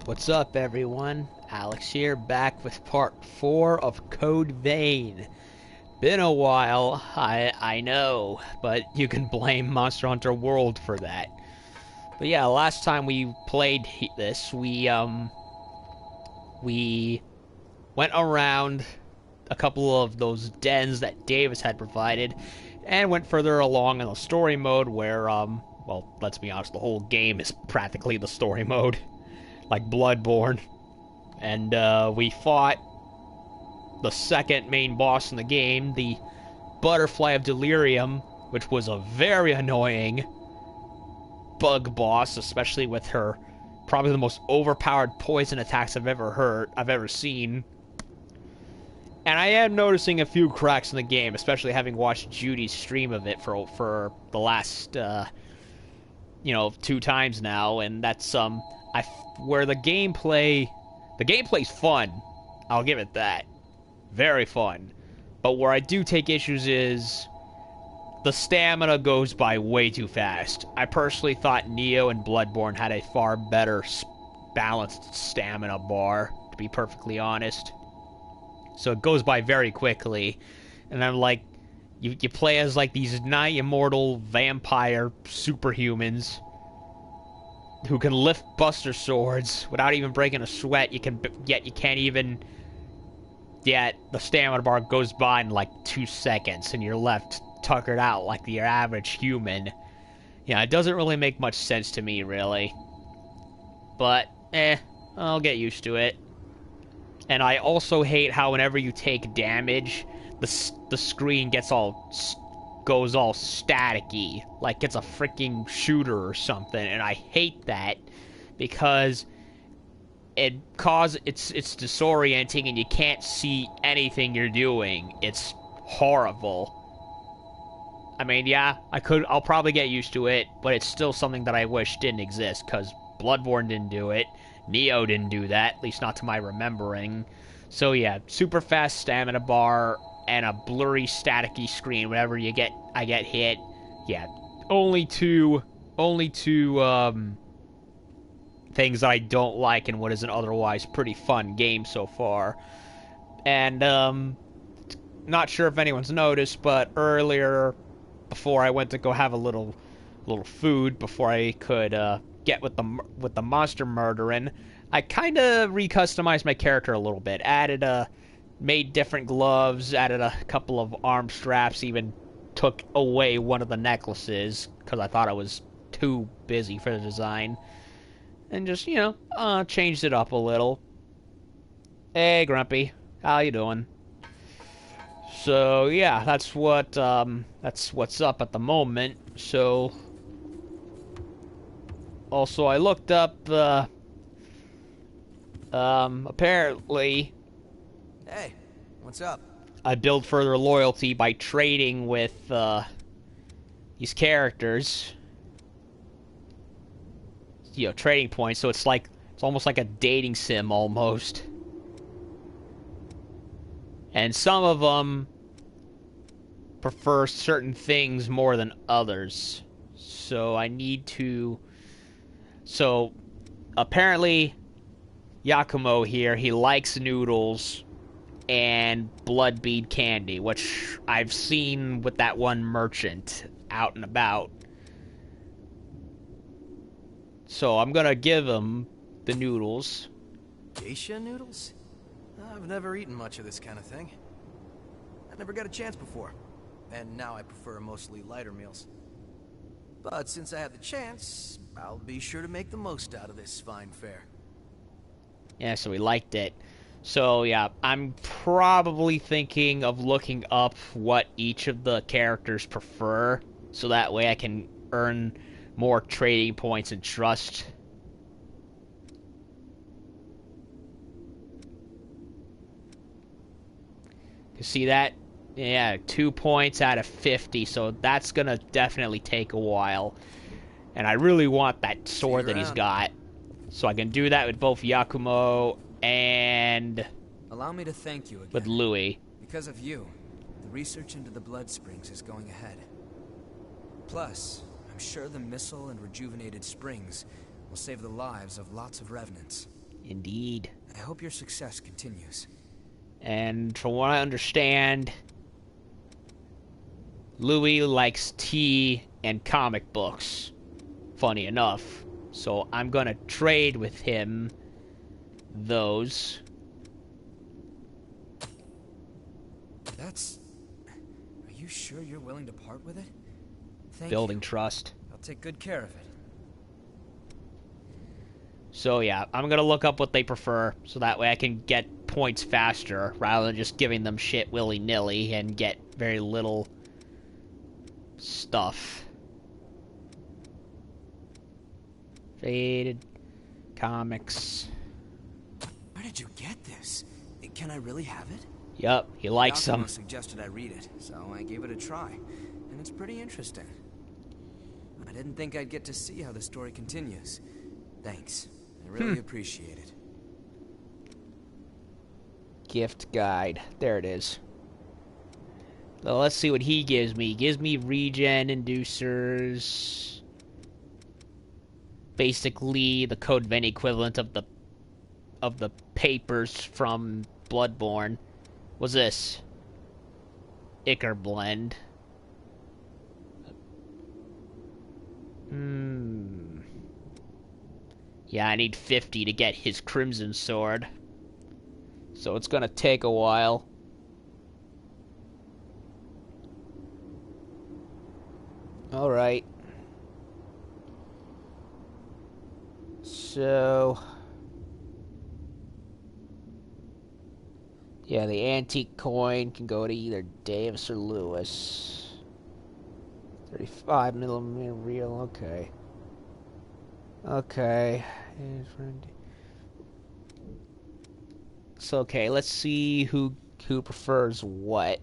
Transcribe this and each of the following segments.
What's up, everyone? Alex here, back with part 4 of Code Vein. Been a while, I know, but you can blame Monster Hunter World for that. But yeah, last time we played this, we went around a couple of those dens that Davis had provided, and went further along in the story mode where, well, let's be honest, the whole game is practically the story mode, like Bloodborne. And we fought the second main boss in the game, the Butterfly of Delirium, which was a very annoying bug boss, especially with her probably the most overpowered poison attacks I've ever seen. And I am noticing a few cracks in the game, especially having watched Judy's stream of it for the last 2 times now, and that's where the gameplay's fun. I'll give it that. Very fun. But where I do take issues is the stamina goes by way too fast. I personally thought Neo and Bloodborne had a far better balanced stamina bar, to be perfectly honest. So it goes by very quickly. And I'm like, you play as like these nigh immortal vampire superhumans who can lift buster swords without even breaking a sweat. Yet the stamina bar goes by in like 2 seconds, and you're left tuckered out like your average human. Yeah, it doesn't really make much sense to me, really. But, I'll get used to it. And I also hate how whenever you take damage, the screen goes all staticky, like it's a freaking shooter or something, and I hate that because it's disorienting and you can't see anything you're doing. It's horrible. I mean, yeah, I'll probably get used to it, but it's still something that I wish didn't exist, because Bloodborne didn't do it, Neo didn't do that, at least not to my remembering. So yeah, super fast stamina bar and a blurry, staticky screen whenever I get hit. Yeah, only two things that I don't like in what is an otherwise pretty fun game so far. And not sure if anyone's noticed, but earlier, before I went to go have a little food before I could get with the monster murdering, I kind of recustomized my character a little bit. Made different gloves, added a couple of arm straps, even took away one of the necklaces because I thought I was too busy for the design, and just changed it up a little. Hey, Grumpy, how you doing? So yeah, that's what's up at the moment. So also I looked up apparently, hey, what's up? I build further loyalty by trading with these characters. Trading points, so it's almost like a dating sim almost. And some of them prefer certain things more than others. So I need to... So, apparently, Yakumo here, he likes noodles and blood bead candy, which I've seen with that one merchant out and about. So I'm gonna give him the noodles. Geisha noodles? I've never eaten much of this kind of thing. I never got a chance before, and now I prefer mostly lighter meals. But since I have the chance, I'll be sure to make the most out of this fine fare. Yeah, so he liked it. So yeah, I'm probably thinking of looking up what each of the characters prefer, so that way I can earn more trading points and trust. You see that? Yeah, 2 points out of 50, so that's gonna definitely take a while. And I really want that sword that he's got, so I can do that with both Yakumo and... Allow me to thank you again. With Louis. Because of you, the research into the blood springs is going ahead. Plus, I'm sure the missile and rejuvenated springs will save the lives of lots of revenants. Indeed. I hope your success continues. And from what I understand, Louis likes tea and comic books. Funny enough. So I'm gonna trade with him those. That's... Are you sure you're willing to part with it? Thank Building you. trust. I'll take good care of it. So yeah, I'm gonna look up what they prefer, so that way I can get points faster, rather than just giving them shit willy-nilly and get very little stuff. Faded comics. Where did you get this? Can I really have it? Yup, he likes The them. alchemist suggested I read it, so I gave it a try. And it's pretty interesting. I didn't think I'd get to see how the story continues. Thanks. I really appreciate it. Gift guide. There it is. So let's see what he gives me. He gives me regen inducers. Basically the Code Vein equivalent of the papers from Bloodborne. What's this? Ichor blend. Yeah, I need 50 to get his Crimson Sword. So it's gonna take a while. Alright. So... yeah, the antique coin can go to either Davis or Lewis. 35mm reel, okay. Okay. So, okay, let's see who prefers what.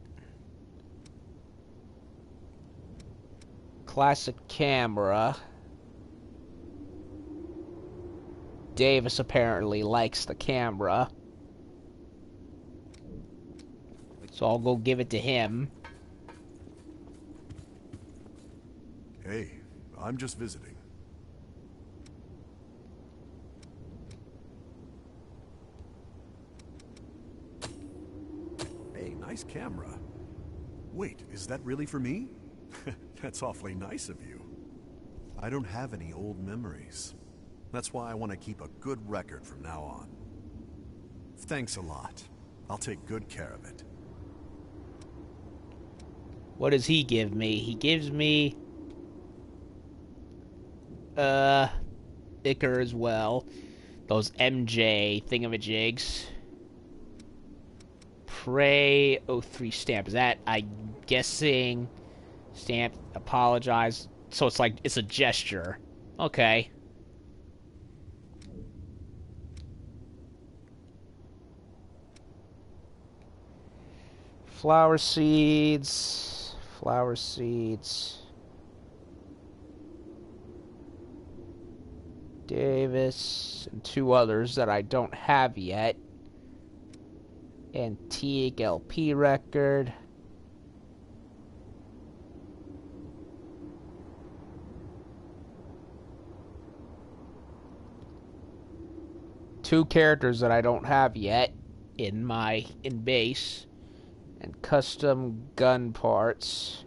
Classic camera. Davis apparently likes the camera. So I'll go give it to him. Hey, I'm just visiting. Hey, nice camera. Wait, is that really for me? That's awfully nice of you. I don't have any old memories. That's why I want to keep a good record from now on. Thanks a lot. I'll take good care of it. What does he give me? He gives me... Ichor as well. Those MJ thingamajigs. Pray 03 stamp. Is that, I'm guessing... Stamp, apologize. So it's like, it's a gesture. Okay. Flower seeds. Flower seeds. Davis. And two others that I don't have yet. Antique LP record. Two characters that I don't have yet in base. And custom gun parts.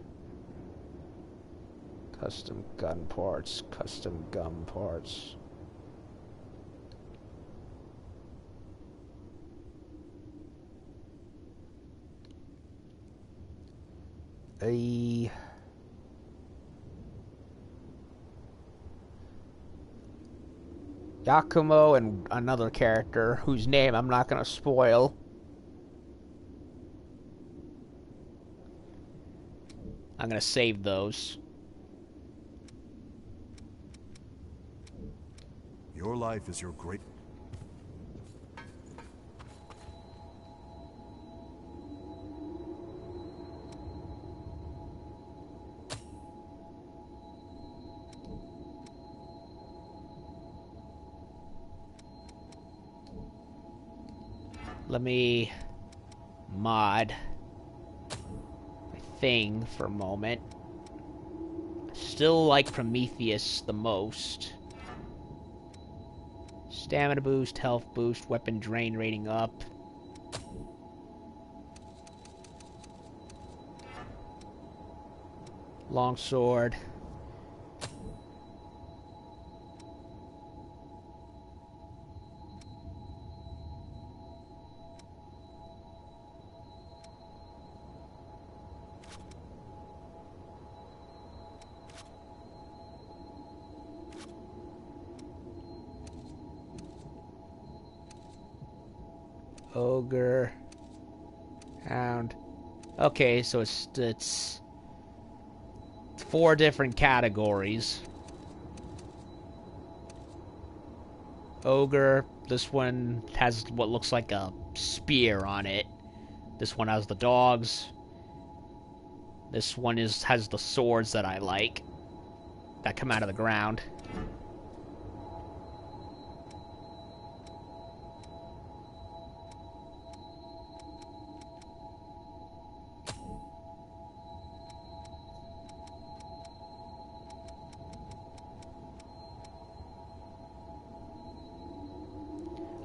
Custom gun parts. Custom gun parts. Yakumo and another character whose name I'm not going to spoil. I'm going to save those. Your life is your great... Let me mod my thing for a moment. Still like Prometheus the most. Stamina boost, health boost, weapon drain rating up. Longsword. Ogre. Hound. Okay, so it's 4 different categories. Ogre. This one has what looks like a spear on it. This one has the dogs. This one has the swords that I like, that come out of the ground.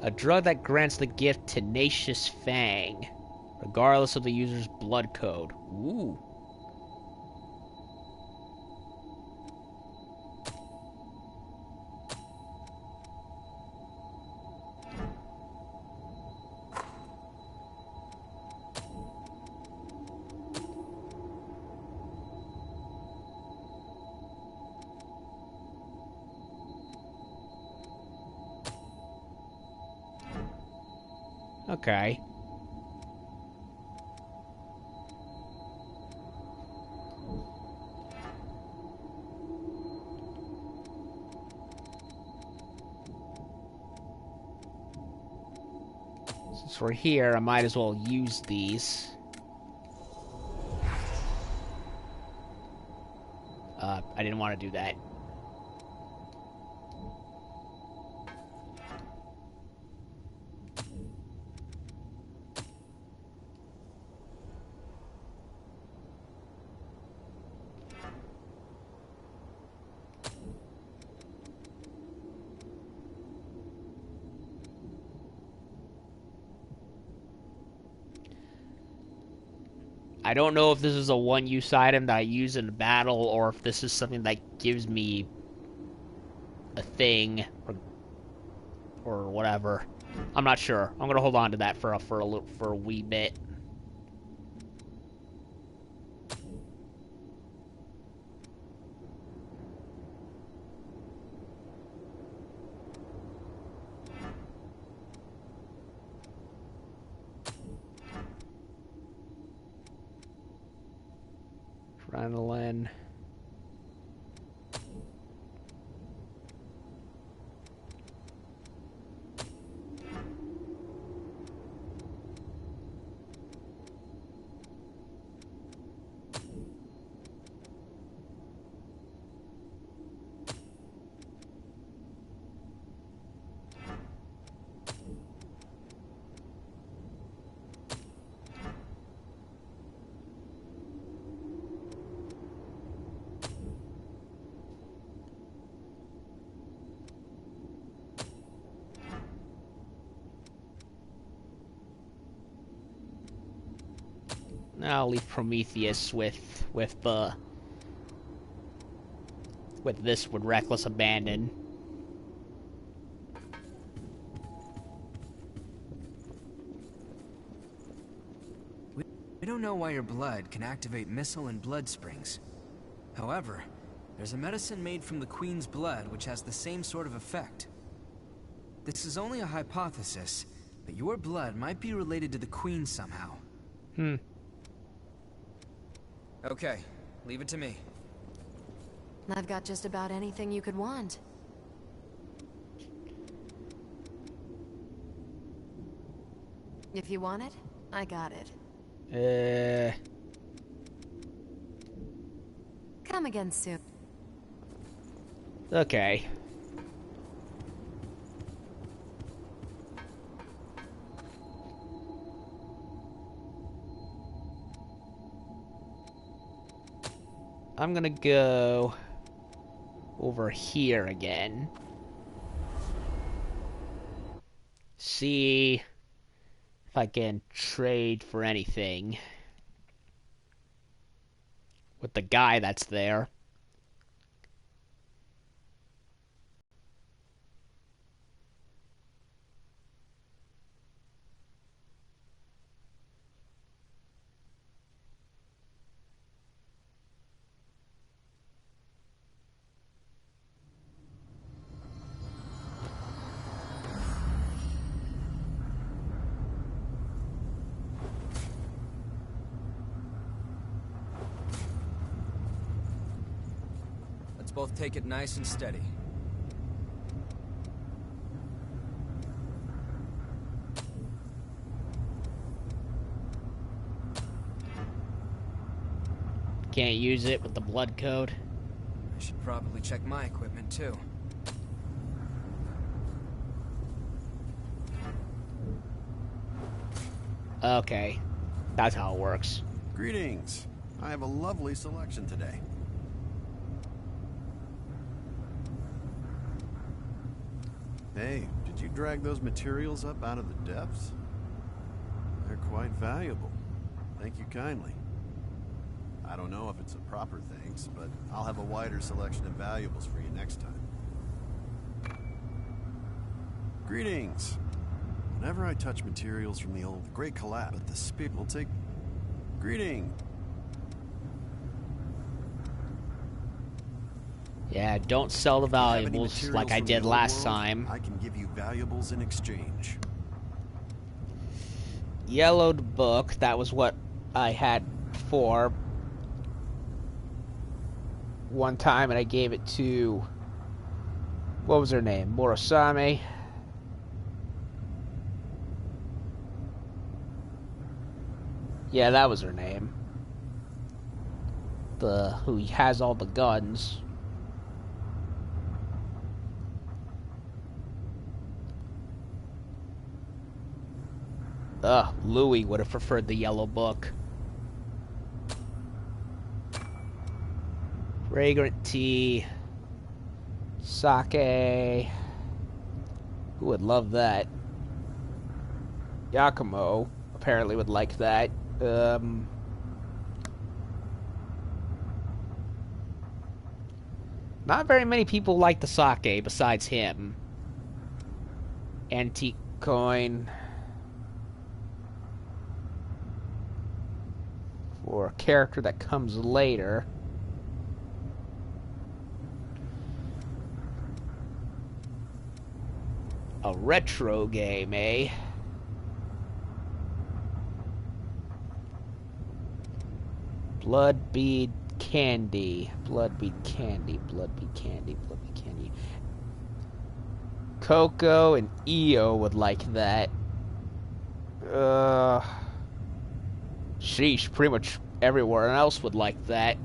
A drug that grants the gift Tenacious Fang, regardless of the user's blood code. Ooh. Okay. Since we're here, I might as well use these. I didn't want to do that. I don't know if this is a one-use item that I use in battle, or if this is something that gives me a thing, or whatever. I'm not sure. I'm gonna hold on to that for a wee bit. Adrenaline. I'll leave Prometheus with this with reckless abandon. We don't know why your blood can activate missile and blood springs. However, there's a medicine made from the Queen's blood which has the same sort of effect. This is only a hypothesis, but your blood might be related to the Queen somehow. Okay, leave it to me. I've got just about anything you could want. If you want it, I got it. Come again soon. Okay. I'm gonna go over here again. See if I can trade for anything with the guy that's there. Let's both take it nice and steady. Can't use it with the blood code. I should probably check my equipment too. Okay, that's how it works. Greetings. I have a lovely selection today. Hey, did you drag those materials up out of the depths? They're quite valuable. Thank you kindly. I don't know if it's a proper thanks, but I'll have a wider selection of valuables for you next time. Greetings. Whenever I touch materials from the old Great Collapse, but the spirit will take... Greeting. Yeah, don't sell the If you have any valuables materials like I from the did old last world, time. I can give you valuables in exchange. Yellowed book, that was what I had before. One time, and I gave it to... What was her name? Morosame? Yeah, that was her name. Who has all the guns. Louis would have preferred the yellow book. Fragrant tea. Sake. Who would love that? Yakumo apparently would like that. Not very many people like the sake besides him. Antique coin. For a character that comes later. A retro game, eh? Blood bead candy. Blood bead candy. Blood bead candy. Blood bead candy. Coco and Io would like that. Sheesh, pretty much everywhere else would like that.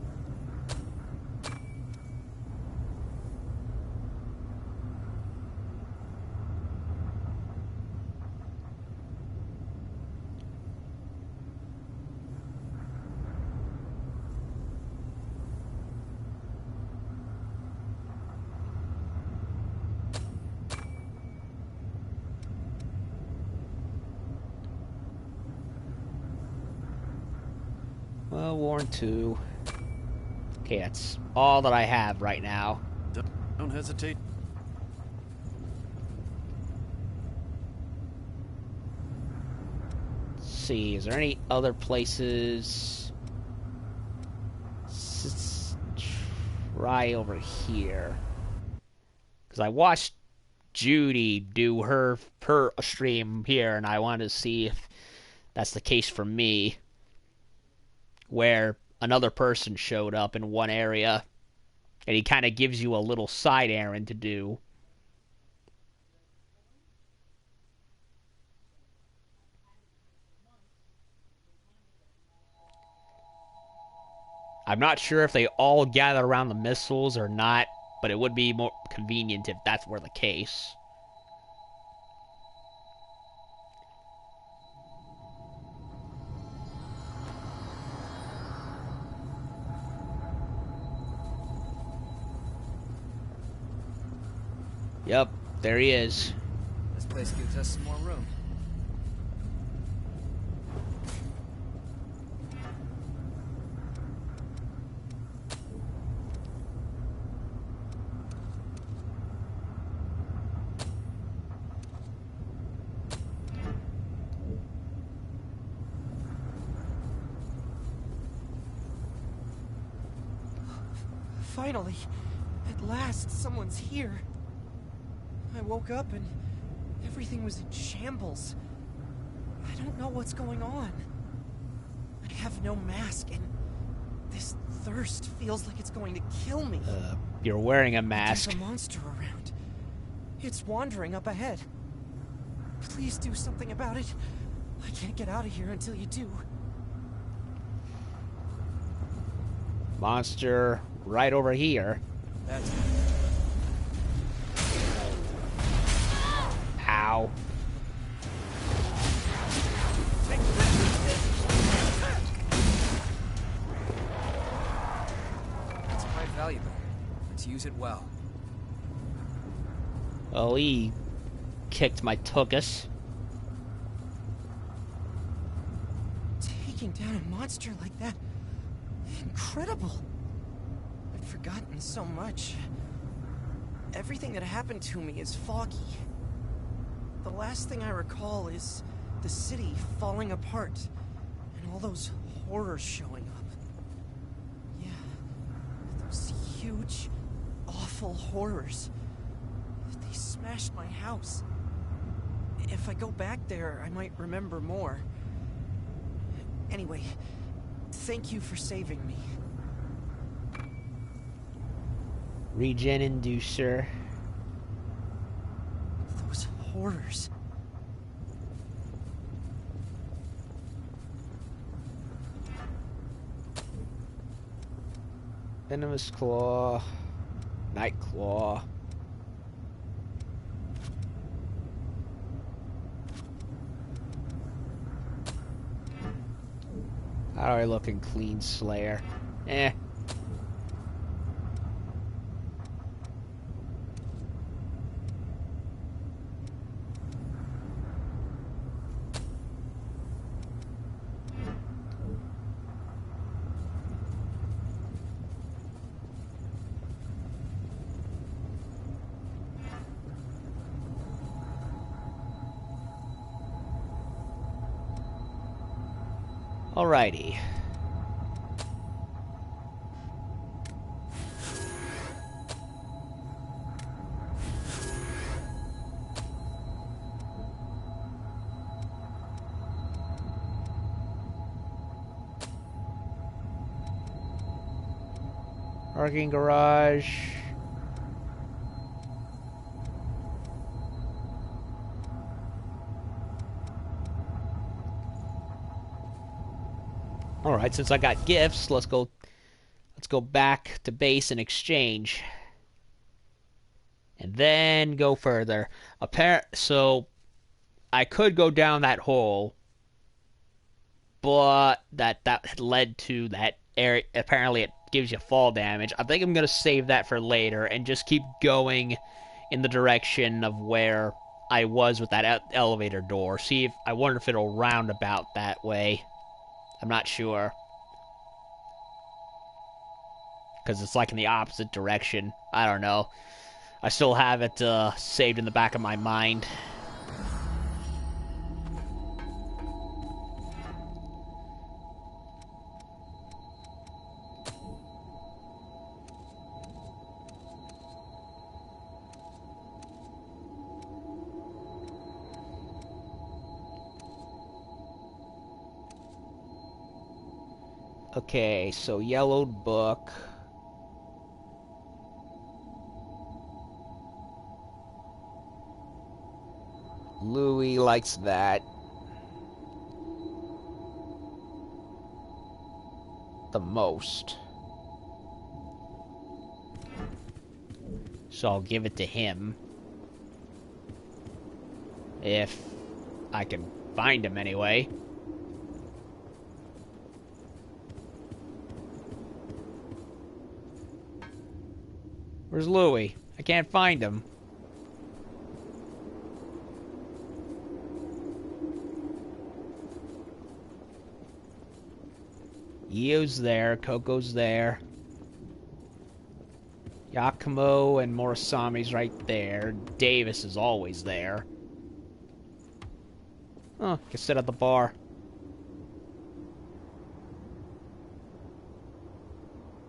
Well, Warren 2. Okay, that's all that I have right now. Don't hesitate. Let's see, is there any other places? Let's try over here. Because I watched Judy do her stream here, and I wanted to see if that's the case for me. Where another person showed up in one area, and he kind of gives you a little side errand to do. I'm not sure if they all gather around the missiles or not, but it would be more convenient if that's were the case. Yep, there he is. This place place gives us some more room. Finally, at last, someone's here. I woke up and everything was in shambles. I don't know what's going on. I have no mask and this thirst feels like it's going to kill me. You're wearing a mask. There's a monster around. It's wandering up ahead. Please do something about it. I can't get out of here until you do. Monster right over here. That's Ow. It's quite valuable. Let's use it well. Oh, he kicked my tuchus. taking down a monster like that. Incredible. I've forgotten so much. Everything that happened to me is foggy. The last thing I recall is the city falling apart and all those horrors showing up. Yeah, those huge, awful horrors. They smashed my house. If I go back there, I might remember more. Anyway, thank you for saving me. Regen inducer. Those horrors. Venomous claw. Night claw. How do I look in Clean Slayer? Eh. Alrighty. Parking garage. Alright, since I got gifts, let's go back to base and exchange. And then go further. So I could go down that hole, but that led to that area. Apparently it gives you fall damage. I think I'm gonna save that for later and just keep going in the direction of where I was with that elevator door. I wonder if it'll round about that way. I'm not sure. Because it's like in the opposite direction. I don't know. I still have it saved in the back of my mind. Okay, so yellowed book. Louis likes that the most. So I'll give it to him. If I can find him anyway. Where's Louis? I can't find him. Io's there. Coco's there. Yakumo and Murasami's right there. Davis is always there. Oh, can sit at the bar.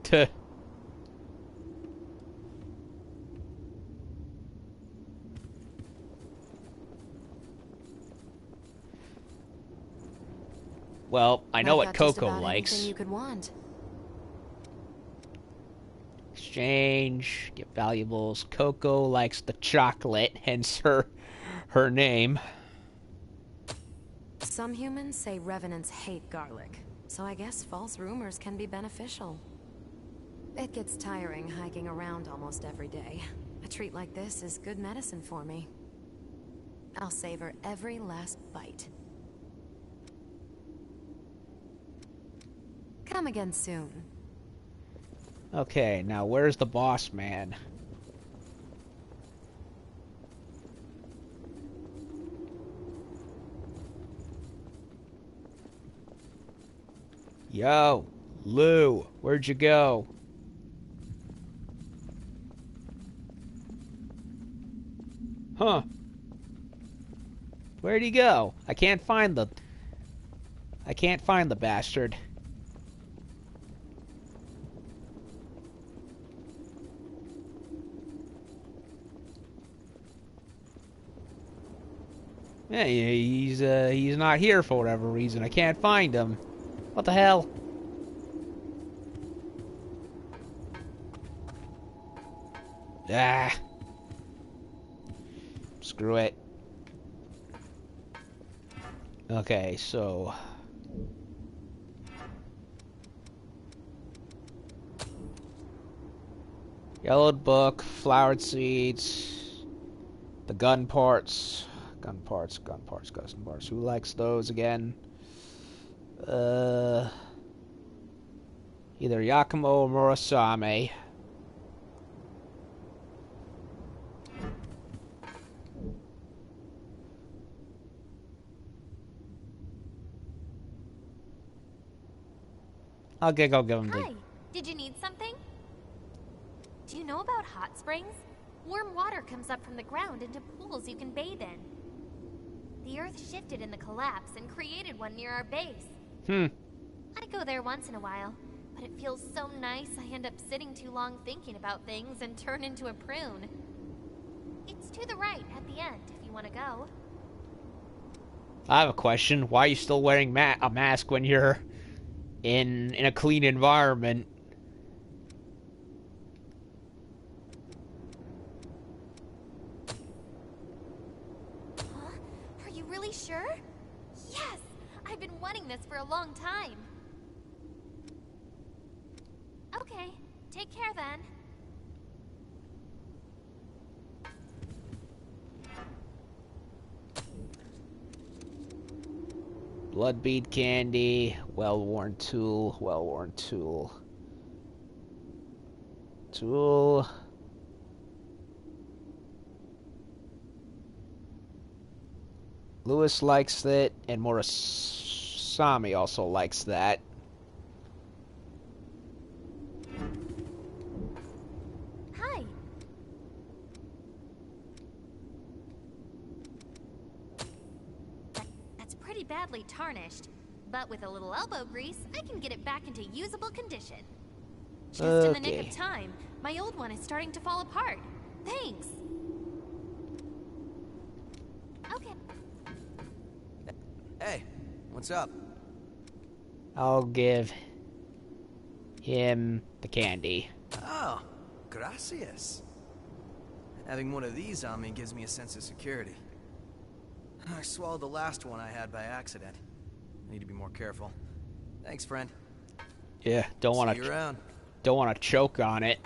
Tuh. Well, I know I've what got just Coco about likes. anything you could want. Exchange, get valuables. Coco likes the chocolate, hence her name. Some humans say revenants hate garlic, so I guess false rumors can be beneficial. It gets tiring hiking around almost every day. A treat like this is good medicine for me. I'll savor every last bite. Come again soon. Okay, now where's the boss man? Yo, Lou, where'd you go? Huh. Where'd he go? I can't find the bastard. Yeah, he's not here for whatever reason. I can't find him. What the hell? Ah. Screw it. Okay, so yellowed book, flowered seeds, the gun parts. Gun parts. Who likes those again? Either Yakumo or Murasame. I'll give him the... Hi, did you need something? Do you know about hot springs? Warm water comes up from the ground into pools you can bathe in. The earth shifted in the collapse and created one near our base. I go there once in a while, but it feels so nice I end up sitting too long thinking about things and turn into a prune. It's to the right at the end if you want to go. I have a question. Why are you still wearing a mask when you're in a clean environment? Huh? Are you really sure? Yes! I've been wanting this for a long time. Okay, take care then. Blood bead candy, well-worn tool. Lewis likes it, and Murasami also likes that. Hi. That's pretty badly tarnished, but with a little elbow grease, I can get it back into usable condition. Just in the nick of time, my old one is starting to fall apart. Thanks. Okay. Hey, what's up? I'll give him the candy. Oh, gracias. Having one of these on me gives me a sense of security. I swallowed the last one I had by accident. I need to be more careful. Thanks, friend. Yeah, don't want See you around. to choke on it.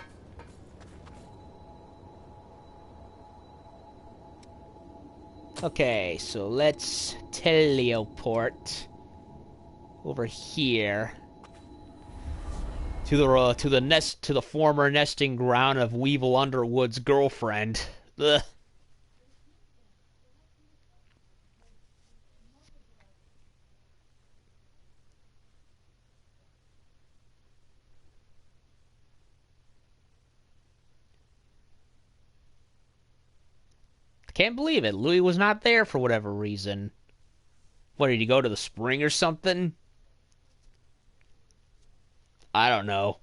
Okay, so let's teleport over here to the former nesting ground of Weevil Underwood's girlfriend. Ugh. Can't believe it. Louis was not there for whatever reason. What, did he go to the spring or something? I don't know.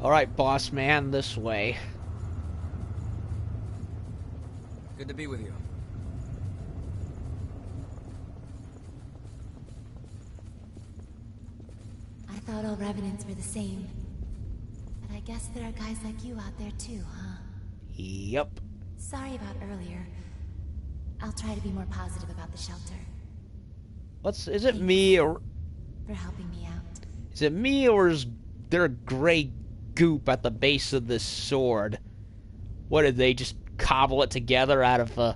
Alright, boss man, this way. Good to be with you. I thought all revenants were the same. But I guess there are guys like you out there too, huh? Yep. Sorry about earlier. I'll try to be more positive about the shelter. Is it me or... For helping me out. Is it me or is there gray goop at the base of this sword? What, did they just cobble it together out of well,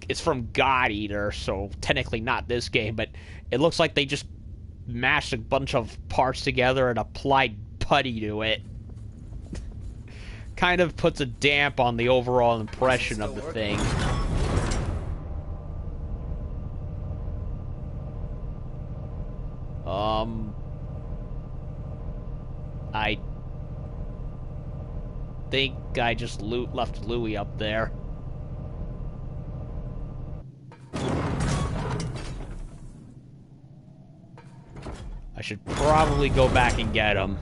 it's from God Eater, so technically not this game, but it looks like they just mashed a bunch of parts together and applied putty to it. Kind of puts a damp on the overall impression of the thing. I think I just left Louis up there. I should probably go back and get him.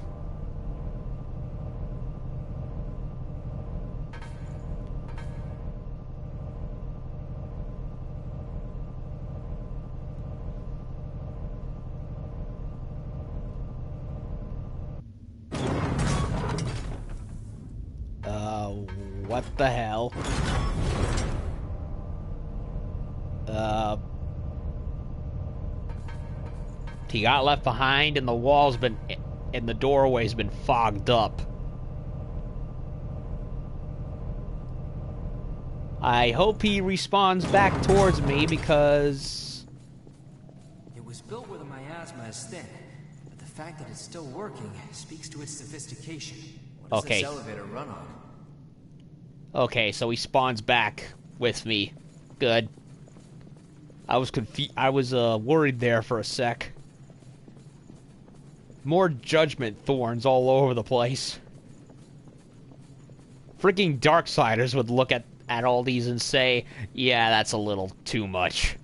What the hell? He got left behind and the doorway's been fogged up. I hope he respawns back towards me because... It was built where the miasma is thin, but the fact that it's still working speaks to its sophistication. What does this elevator run on? Okay, so he spawns back with me. Good. I was worried there for a sec. More judgment thorns all over the place. Freaking Darksiders would look at all these and say, yeah, that's a little too much.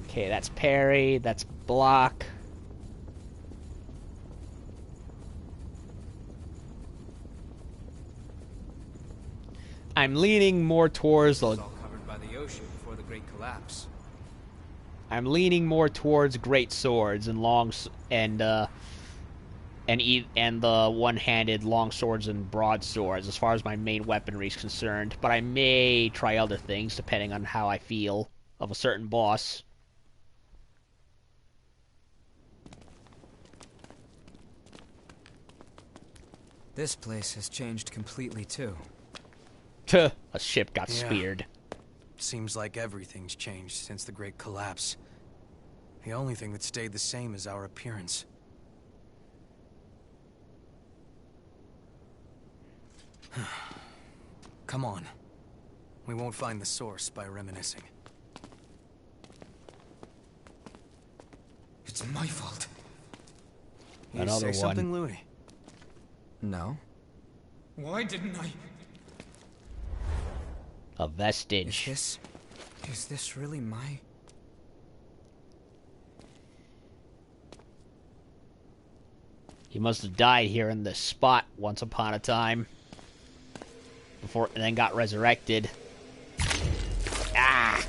Okay, that's parry, that's block. I'm leaning more towards the... It was all covered by the ocean before the Great Collapse. I'm leaning more towards great swords and the one-handed long swords and broadswords as far as my main weaponry is concerned. But I may try other things depending on how I feel of a certain boss. This place has changed completely too. Tuh, a ship got speared. Seems like everything's changed since the Great Collapse. The only thing that stayed the same is our appearance. Come on. We won't find the source by reminiscing. It's my fault. You Another say something, Louis? No. Why didn't I? A vestige. Is this really my... He must have died here in this spot once upon a time. And then got resurrected. Ah!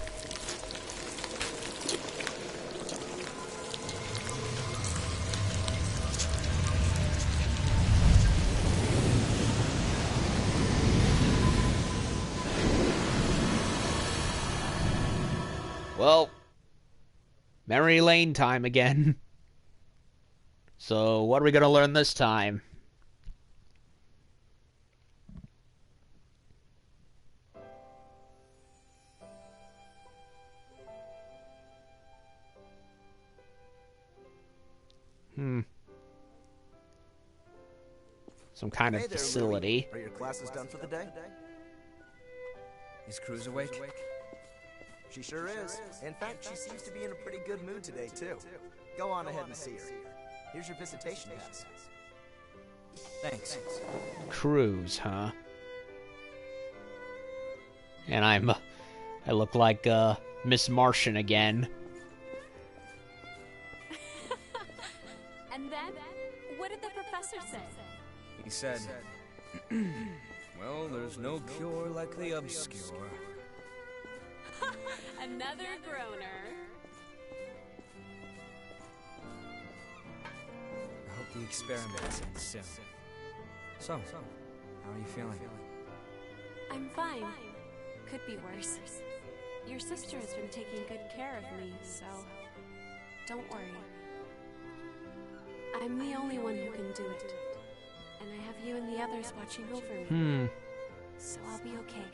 Well, memory lane time again. So, what are we going to learn this time? Some kind of Hey there, facility. Louis. Are your classes done for the day? Is Cruz awake? She sure is. In fact, she seems to be in a pretty good mood today, too. Go on ahead and see her. Here's your visitation pass. Thanks. Cruz, huh? And I look like Miss Martian again. And then, what did the professor say? He said, well, there's no cure like the obscure. Another groaner. I hope the experiment ends soon. So, how are you feeling? I'm fine. Could be worse. Your sister has been taking good care of me, so don't worry. I'm the only one who can do it. And I have you and the others watching over me. So I'll be okay.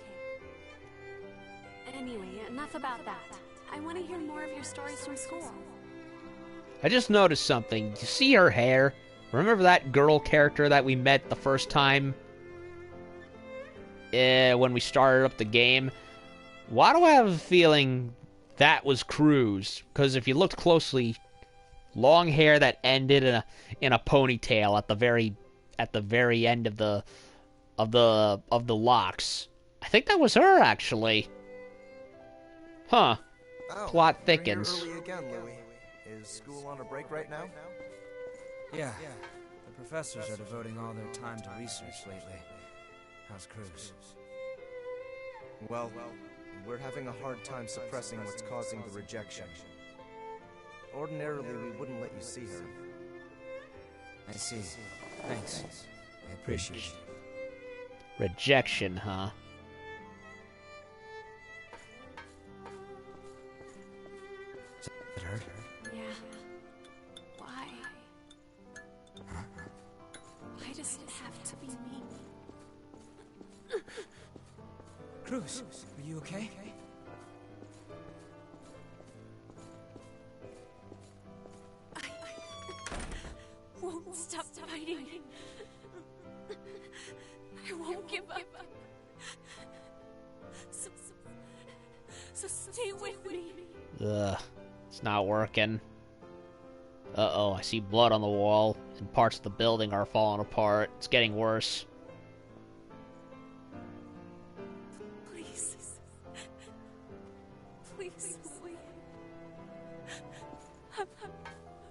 Anyway, enough about that. I want to hear more of your stories from school. I just noticed something. You see her hair? Remember that girl character that we met the first time? When we started up the game? Why do I have a feeling that was Cruz? Because if you looked closely, long hair that ended in a ponytail at the very end of the locks. I think that was her, actually. Huh. Oh, Plot you're here thickens. early again, Louis. Is school on a break right now? Yeah, the professors are devoting all their time to research lately. How's Cruz? Well, we're having a hard time suppressing what's causing the rejection. Ordinarily, we wouldn't let you see her. I see. Thanks. I appreciate it. Rejection, huh? It hurt? Yeah. Why? Why does it have to be me? Cruz, are you okay? I won't stop fighting. I won't give up. So stay with me. Ugh. It's not working. Uh-oh, I see blood on the wall, and parts of the building are falling apart. It's getting worse. Please. Please, Louis. I'm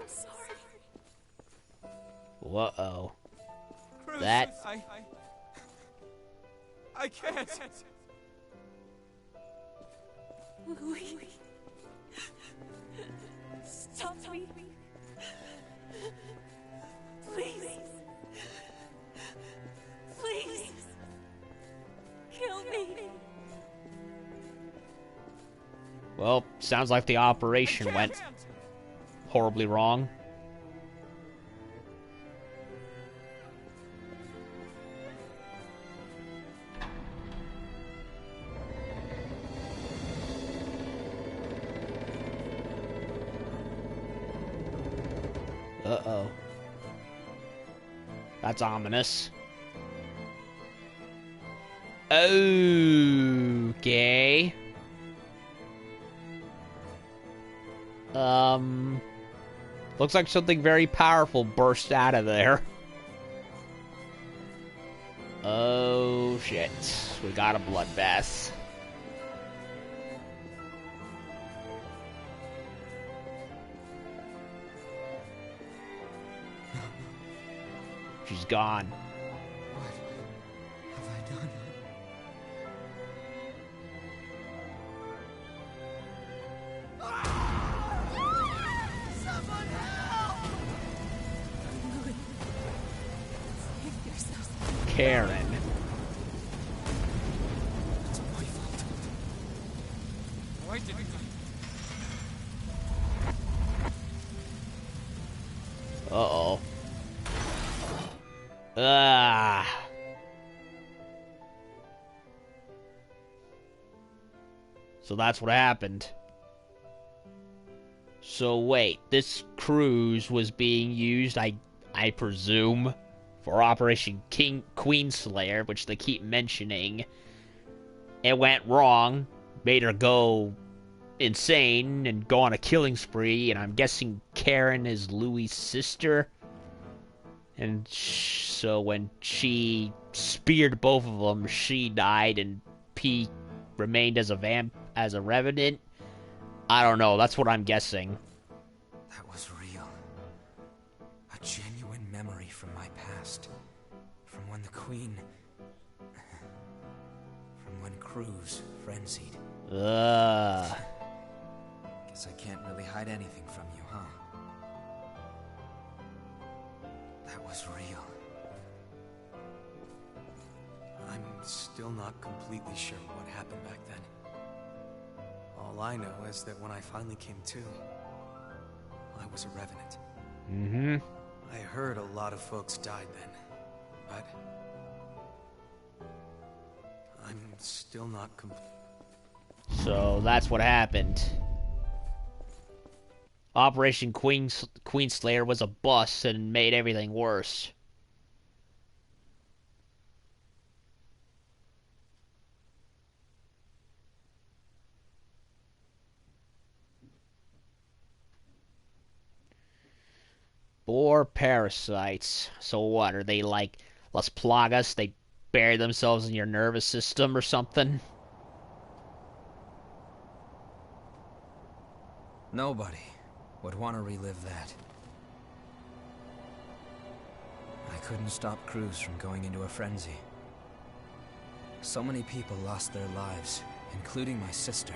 sorry. Uh-oh. Cruz, That... I can't. Louis. Stop me. Please. Please. Kill me. Well, sounds like the operation went horribly wrong. Uh-oh. That's ominous. Okay. Looks like something very powerful burst out of there. Oh, shit. We got a bloodbath. She's gone. What have I done? Someone help! Save yourself. Karen. It's my fault. Why did Uh-oh. Ah. So that's what happened. So wait, this cruise was being used, I presume, for Operation Queenslayer, which they keep mentioning. It went wrong, made her go insane and go on a killing spree, and I'm guessing Karen is Louis' sister. And so when she speared both of them, she died, and P remained as a revenant. I don't know. That's what I'm guessing. That was real. A genuine memory from my past. From when the Queen... from when Cruz frenzied. Ugh. Guess I can't really hide anything from you, huh? That was real. I'm still not completely sure what happened back then. All I know is that when I finally came to, I was a revenant. Mm-hmm. I heard a lot of folks died then, but I'm still not So that's what happened. Operation Queenslayer was a bust and made everything worse. Boar parasites. So what? Are they like Las Plagas? They bury themselves in your nervous system or something? Nobody would want to relive that. I couldn't stop Cruz from going into a frenzy. So many people lost their lives, including my sister.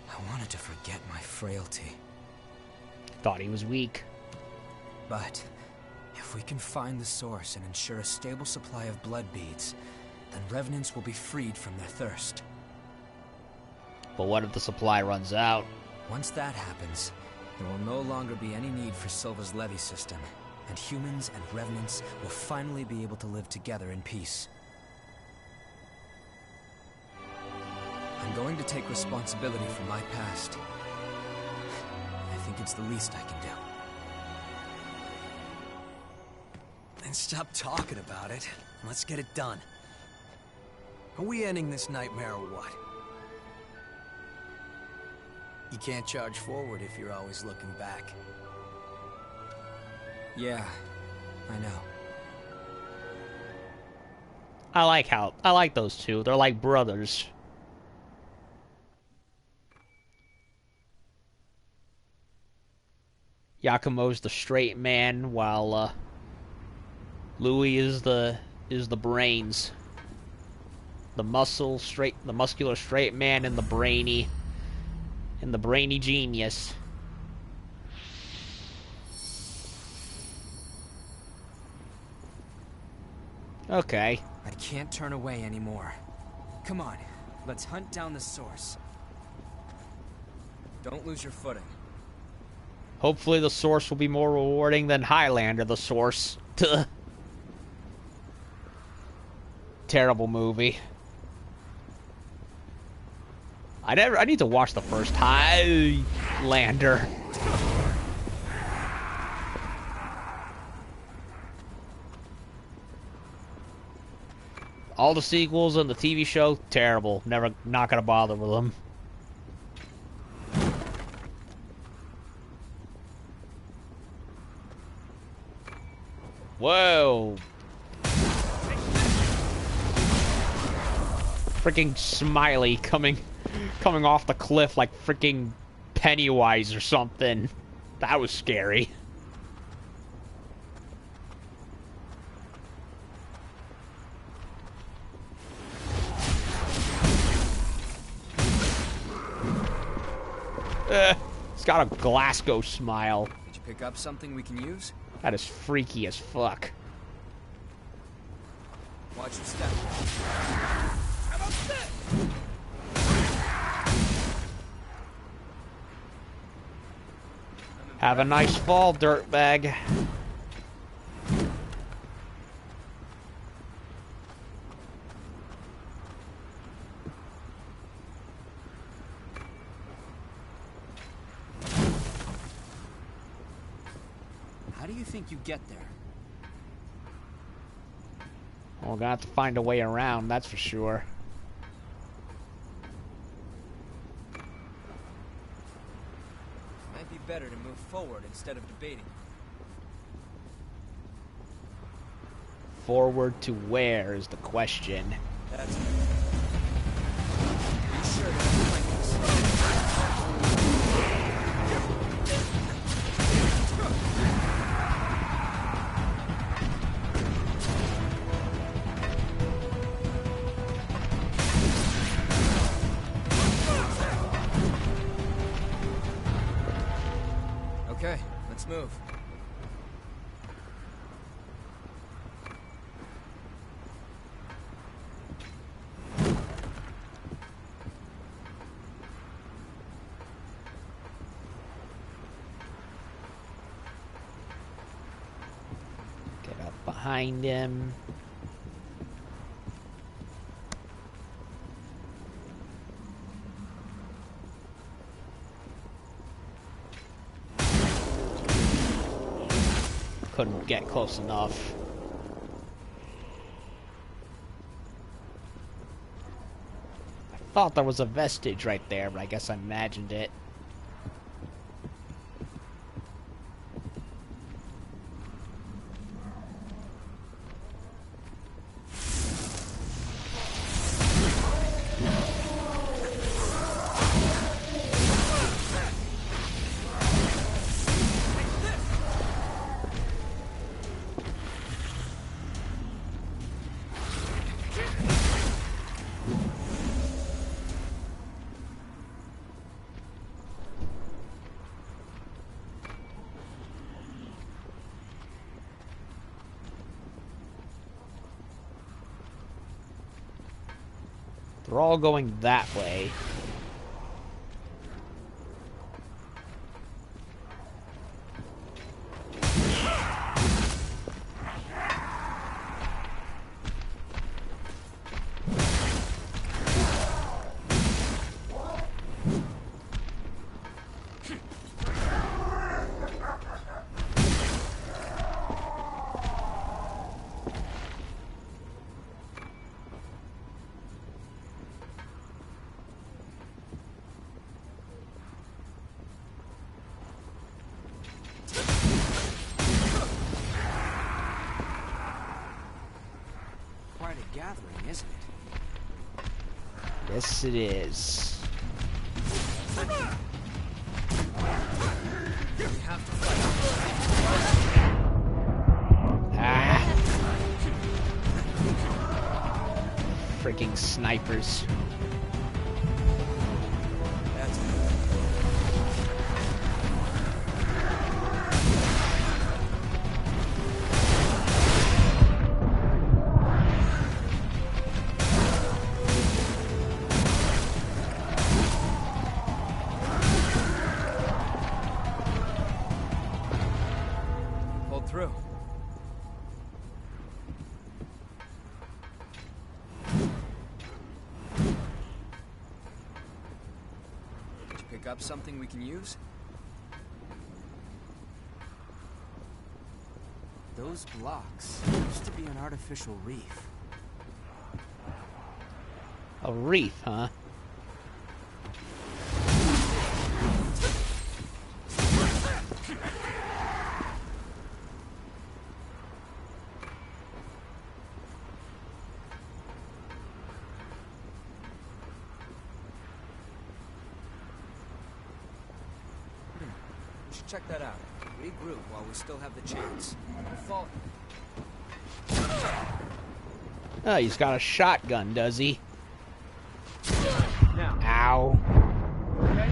I wanted to forget my frailty. Thought he was weak. But if we can find the source and ensure a stable supply of blood beads, then revenants will be freed from their thirst. But what if the supply runs out? Once that happens, there will no longer be any need for Silva's levy system, and humans and revenants will finally be able to live together in peace. I'm going to take responsibility for my past. I think it's the least I can do. Then stop talking about it. Let's get it done. Are we ending this nightmare or what? You can't charge forward if you're always looking back. Yeah, I know. I like those two. They're like brothers. Yakumo's the straight man, while Louis is the brains. The muscular straight man, and the brainy genius. Okay. I can't turn away anymore. Come on, let's hunt down the source. Don't lose your footing. Hopefully the source will be more rewarding than Highlander the source. Terrible movie. I need to watch the first Highlander. All the sequels and the TV show, terrible. Not gonna bother with them. Whoa. Freaking Smiley coming off the cliff like freaking Pennywise or something. That was scary. It's got a Glasgow smile. Did you pick up something we can use? That is freaky as fuck. Watch your step. How about that? Have a nice fall, dirtbag. How do you think you get there? Well, we're gonna have to find a way around, that's for sure. Might be better to move forward instead of debating. Forward to where is the question. That's it. Be sure to flank us. Okay, let's move. Get up behind him. Couldn't get close enough. I thought there was a vestige right there, but I guess I imagined it. They're all going that way. Quite a gathering, isn't it? Yes, it is. We have to fight. Ah! Freaking snipers. That's it. Pulled through. Did you pick up something we can use? Those blocks used to be an artificial reef. A reef, huh? We should check that out. Regroup while we still have the chance. Fall. Oh, he's got a shotgun, does he? Now. Ow. Okay.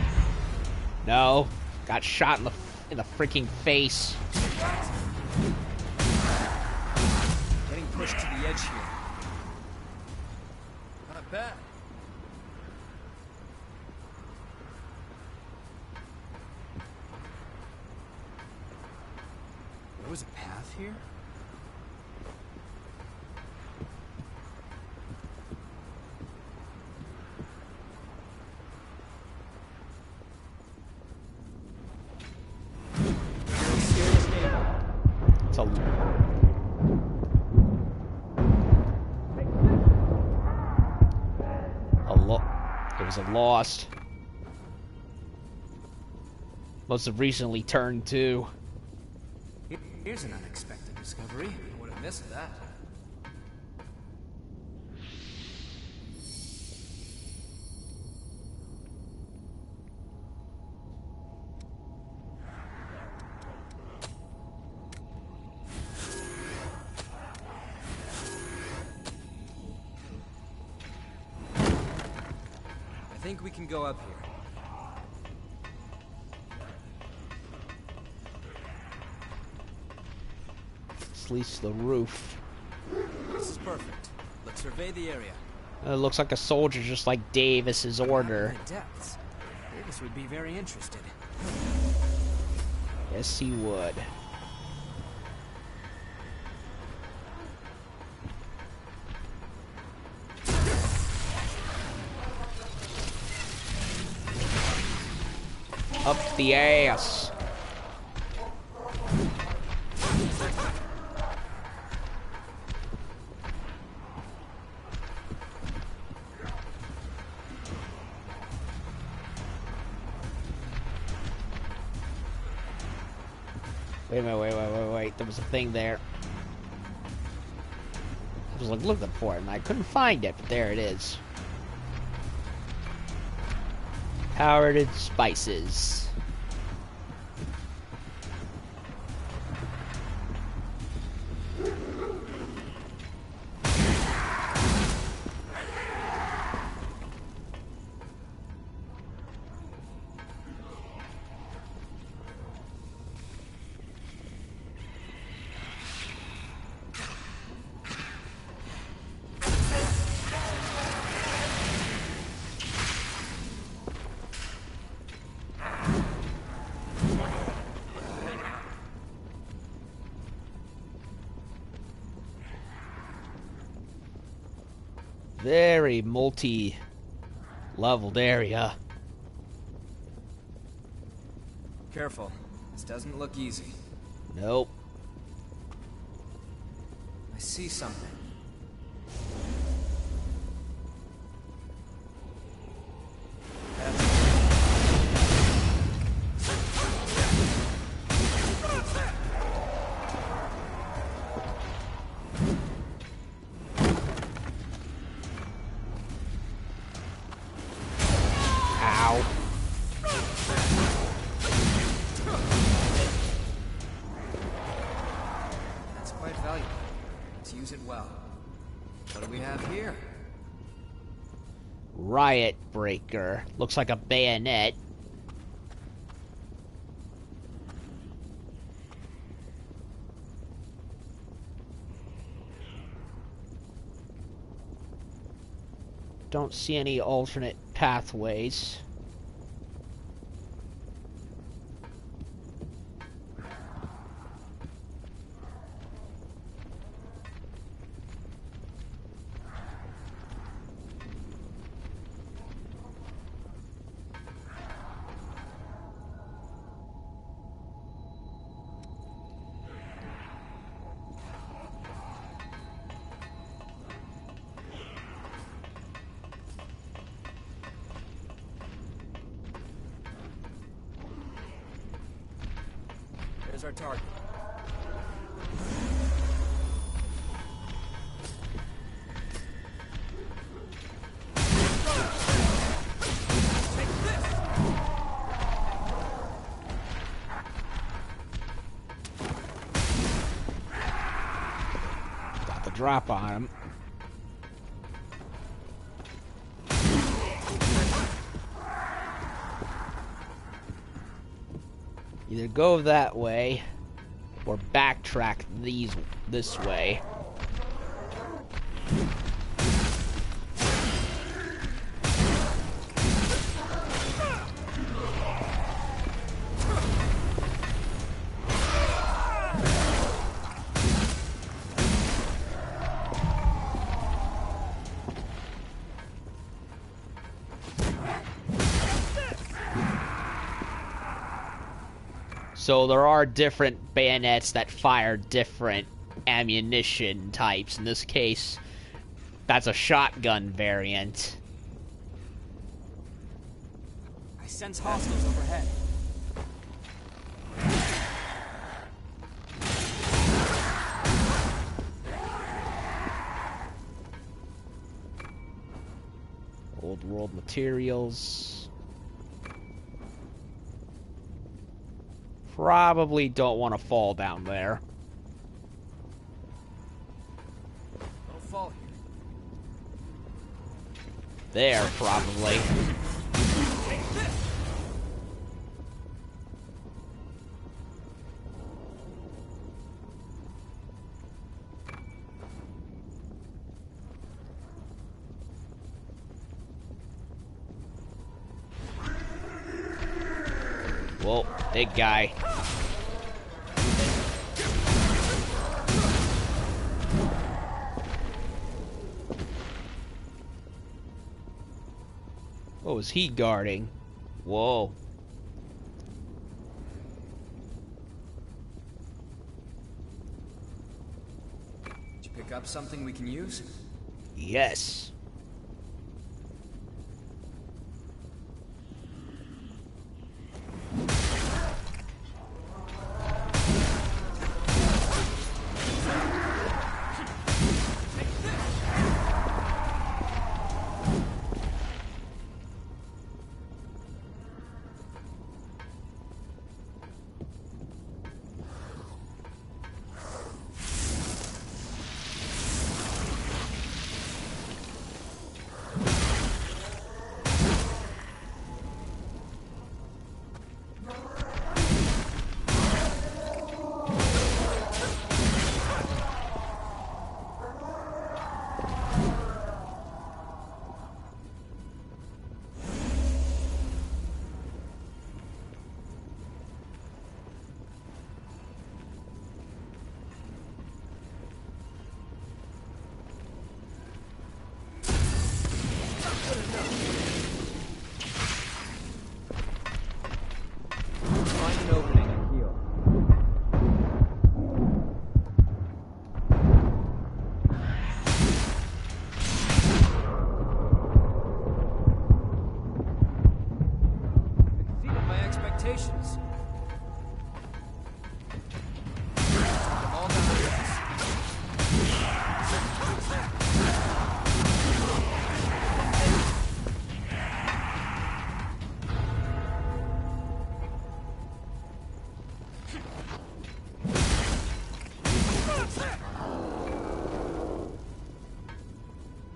No. Got shot in the freaking face. Getting pushed to the edge here. Not bad. There was a path here? Serious danger. It's a... It was a lost. Must have recently turned too. Here's an unexpected discovery. I would have missed that. I think we can go up here. At least the roof. This is perfect. Let's survey the area. It looks like a soldier, just like Davis's order. In the depths. Davis would be very interested. Yes, he would. Up the ass. Wait a minute, wait. There was a thing there. I was like looking for it and I couldn't find it, but there it is. Powdered spices. Very multi-leveled area. Careful. This doesn't look easy. Nope. I see something. Riot breaker. Looks like a bayonet. Don't see any alternate pathways. There's our target. Got the drop on him. Either go that way or backtrack this way. So there are different bayonets that fire different ammunition types. In this case, that's a shotgun variant. I sense hostiles overhead. Old world materials. Probably don't want to fall down there. Don't fall here. There, probably. Whoa, big guy. What was he guarding? Whoa. Did you pick up something we can use? Yes. Find an opening and heal. Exceeded my expectations. All down the rest.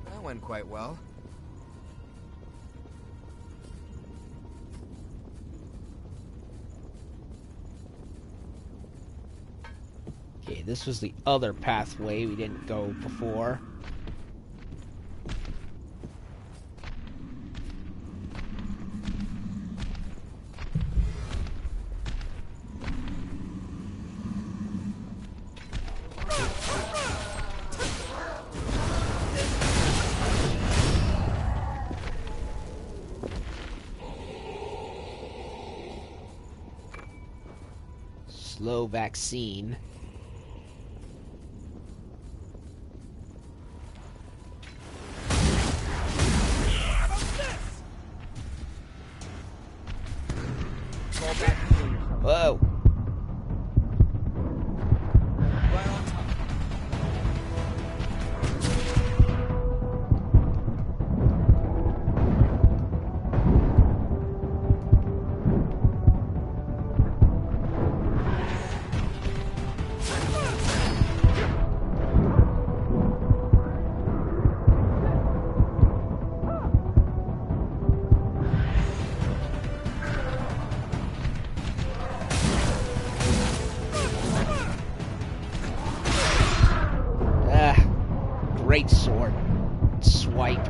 That went quite well. Okay, this was the other pathway we didn't go before. Slow vaccine. Fall back and heal yourself. Whoa. Right on top. Ah, great sword. Swipe.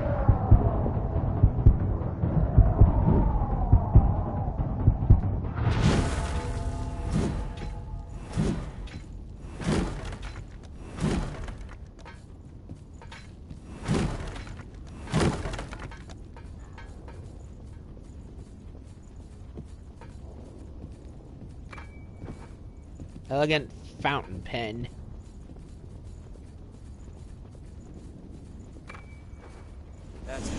Elegant fountain pen. That's it.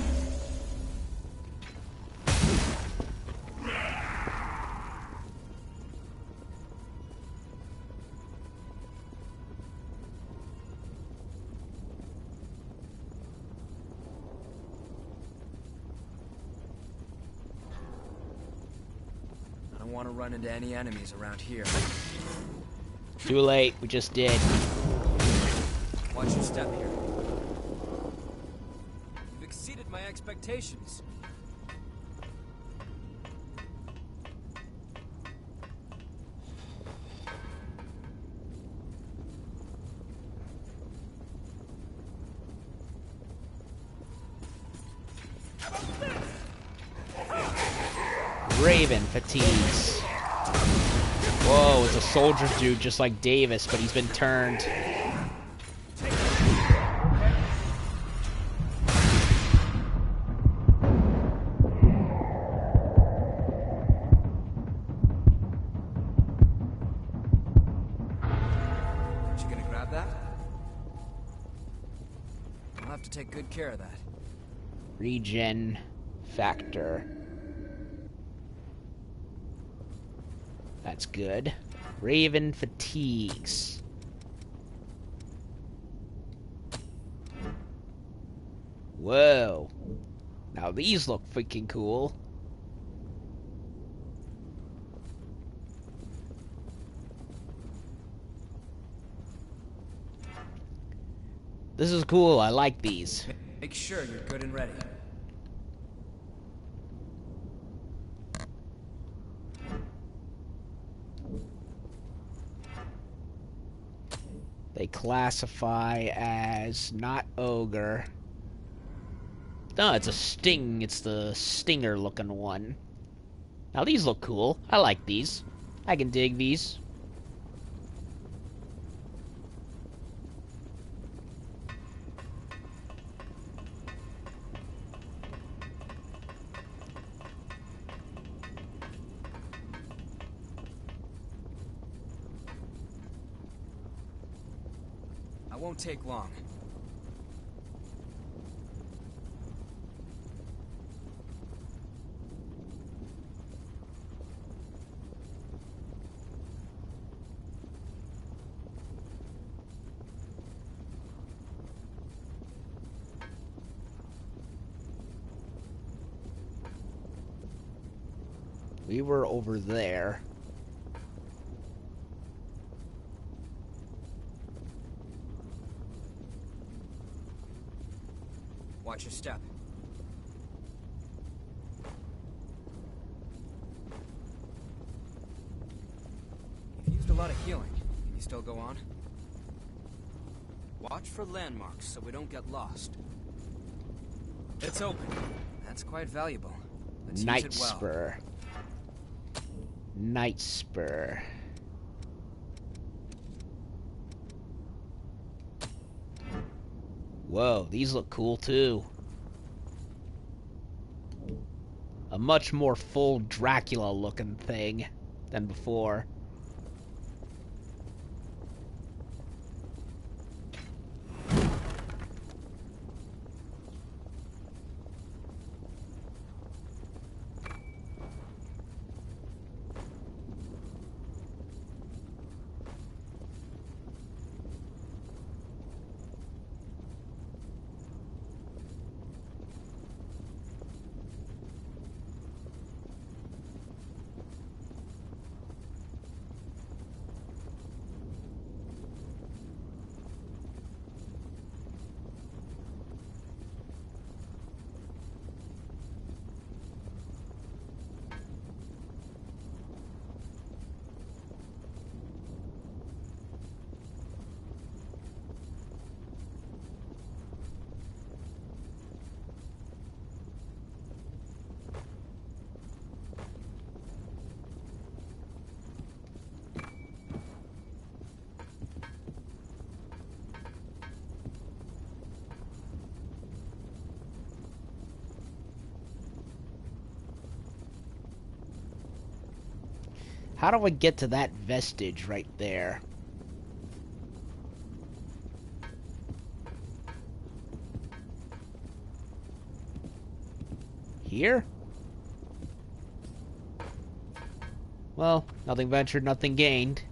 I don't want to run into any enemies around here. Too late, we just did. Watch your step here. You've exceeded my expectations. Raven fatigues. Whoa, it's a soldier dude just like Davis, but he's been turned. You gonna grab that? I'll have to take good care of that. Regen factor. That's good. Raven fatigues. Whoa. Now these look freaking cool. This is cool. I like these. Make sure you're good and ready. They classify as not ogre. No, it's a sting. It's the stinger looking one. Now these look cool. I like these. I can dig these. I won't take long. We were over there. Watch your step. You've used a lot of healing. Can you still go on? Watch for landmarks so we don't get lost. It's open. That's quite valuable. Let's Night use it well. Spur. Night Spur. Whoa, these look cool too. A much more full Dracula looking thing than before. How do I get to that vestige right there? Here? Well, nothing ventured, nothing gained.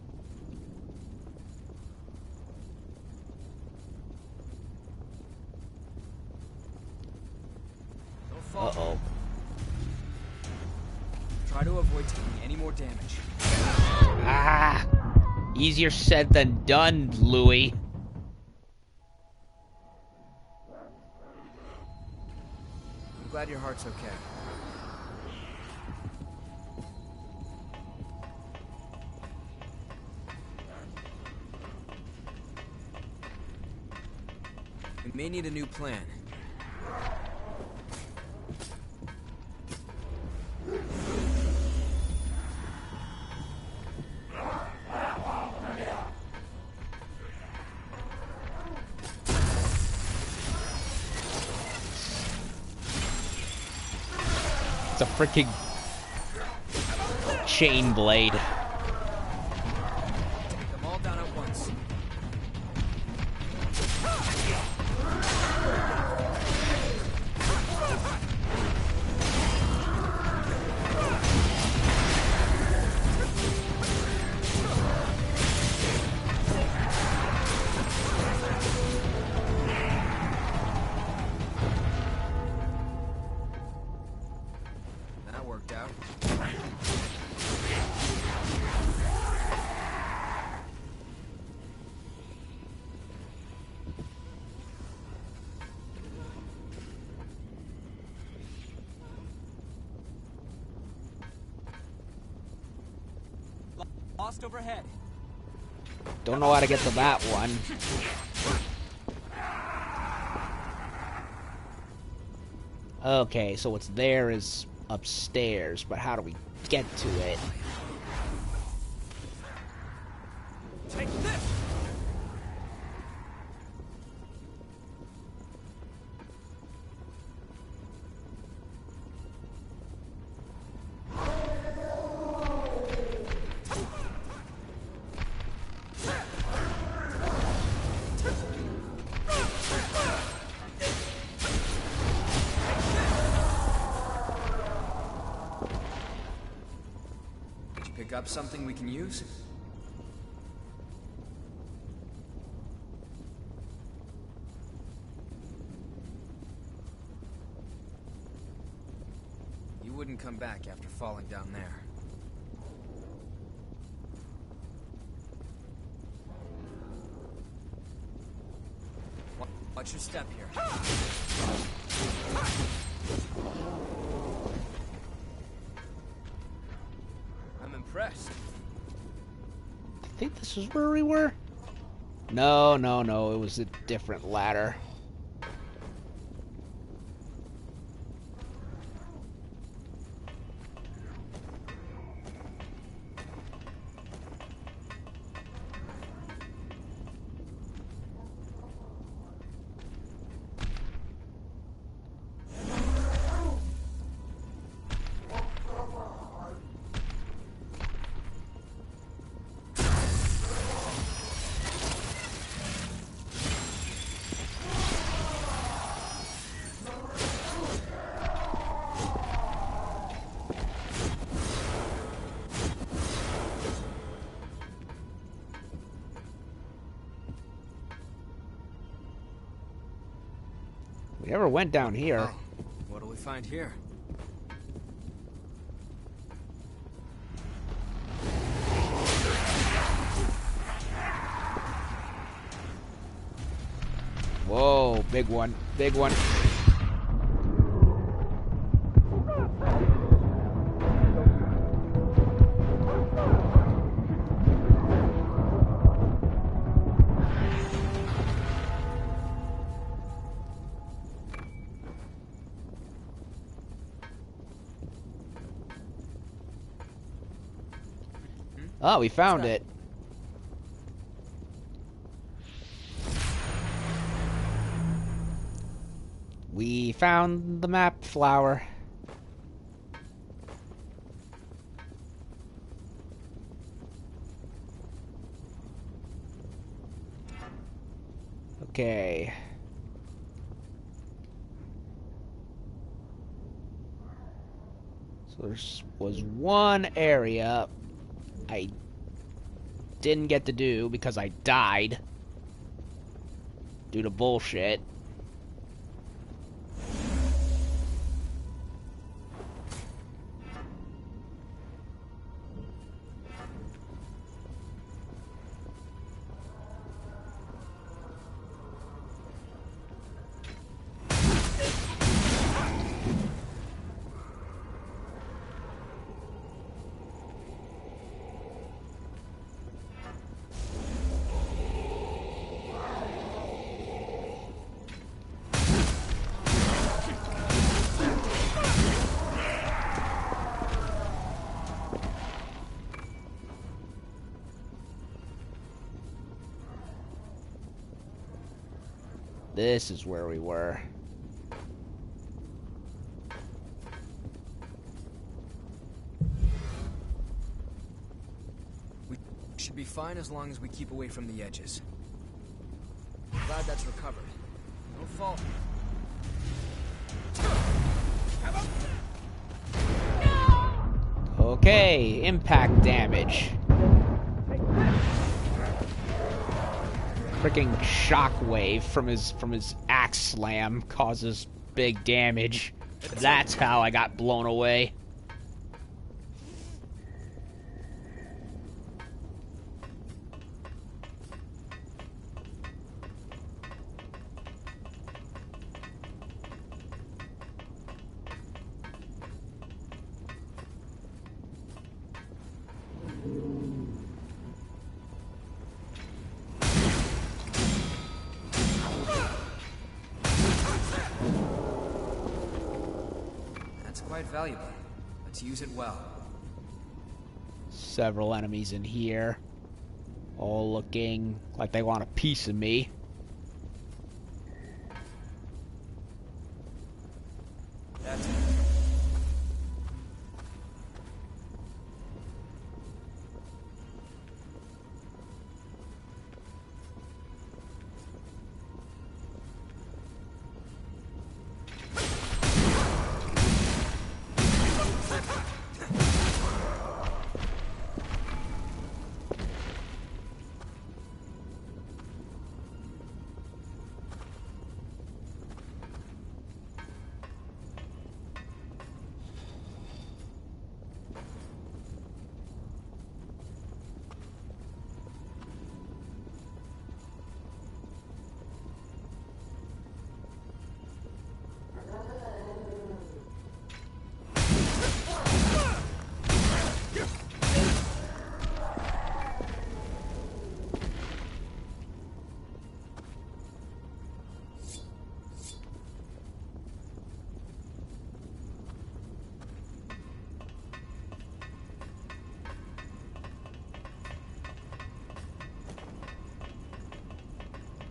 Uh-oh. Try to avoid taking any more damage. Ah! Easier said than done, Louis. I'm glad your heart's okay. We may need a new plan. It's a freaking chain blade. Take them all down at once. That worked out. Lost overhead. Don't know how to get to that one. Okay, so what's there is upstairs, but how do we get to it? Take this! Did you pick up something we can use? You wouldn't come back after falling down there. Watch your step here. I'm impressed. I think this is where we were? No, no, no, it was a different ladder. We never went down here. Oh, what do we find here? Whoa, big one, big one. Oh, we found it. We found the map flower. Okay. So there was one area I didn't get to do because I died due to bullshit. This is where we were. We should be fine as long as we keep away from the edges. Glad that's recovered. No fault. Okay, impact damage. Freaking shockwave from his axe slam causes big damage. That's how I got blown away. Quite valuable. Let's use it well. Several enemies in here, all looking like they want a piece of me. That's it.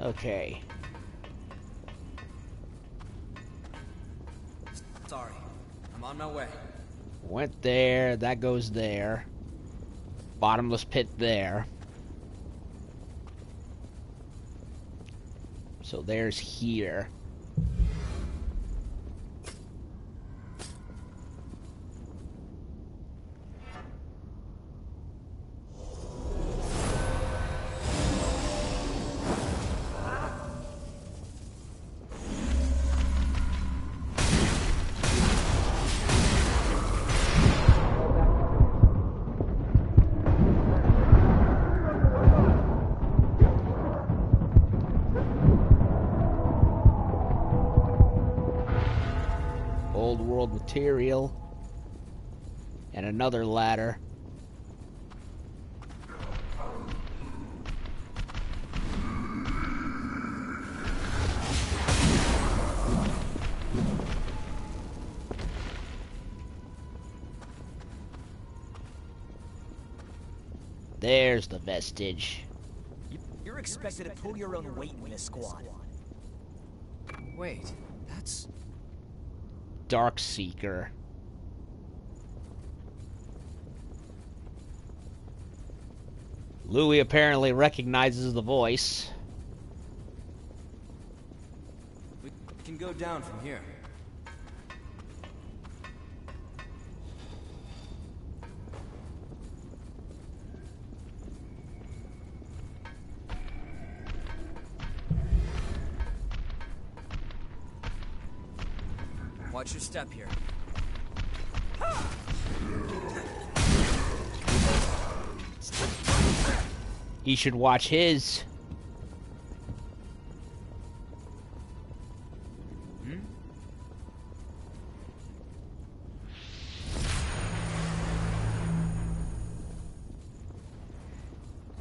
Okay. Sorry. I'm on my way. Went there, that goes there. Bottomless pit there. So there's here. Old world material. And another ladder. There's the vestige. You're expected to pull your own weight in this squad. Wait, that's... Darkseeker. Louis apparently recognizes the voice. can go down from here. Watch your step here. He should watch his.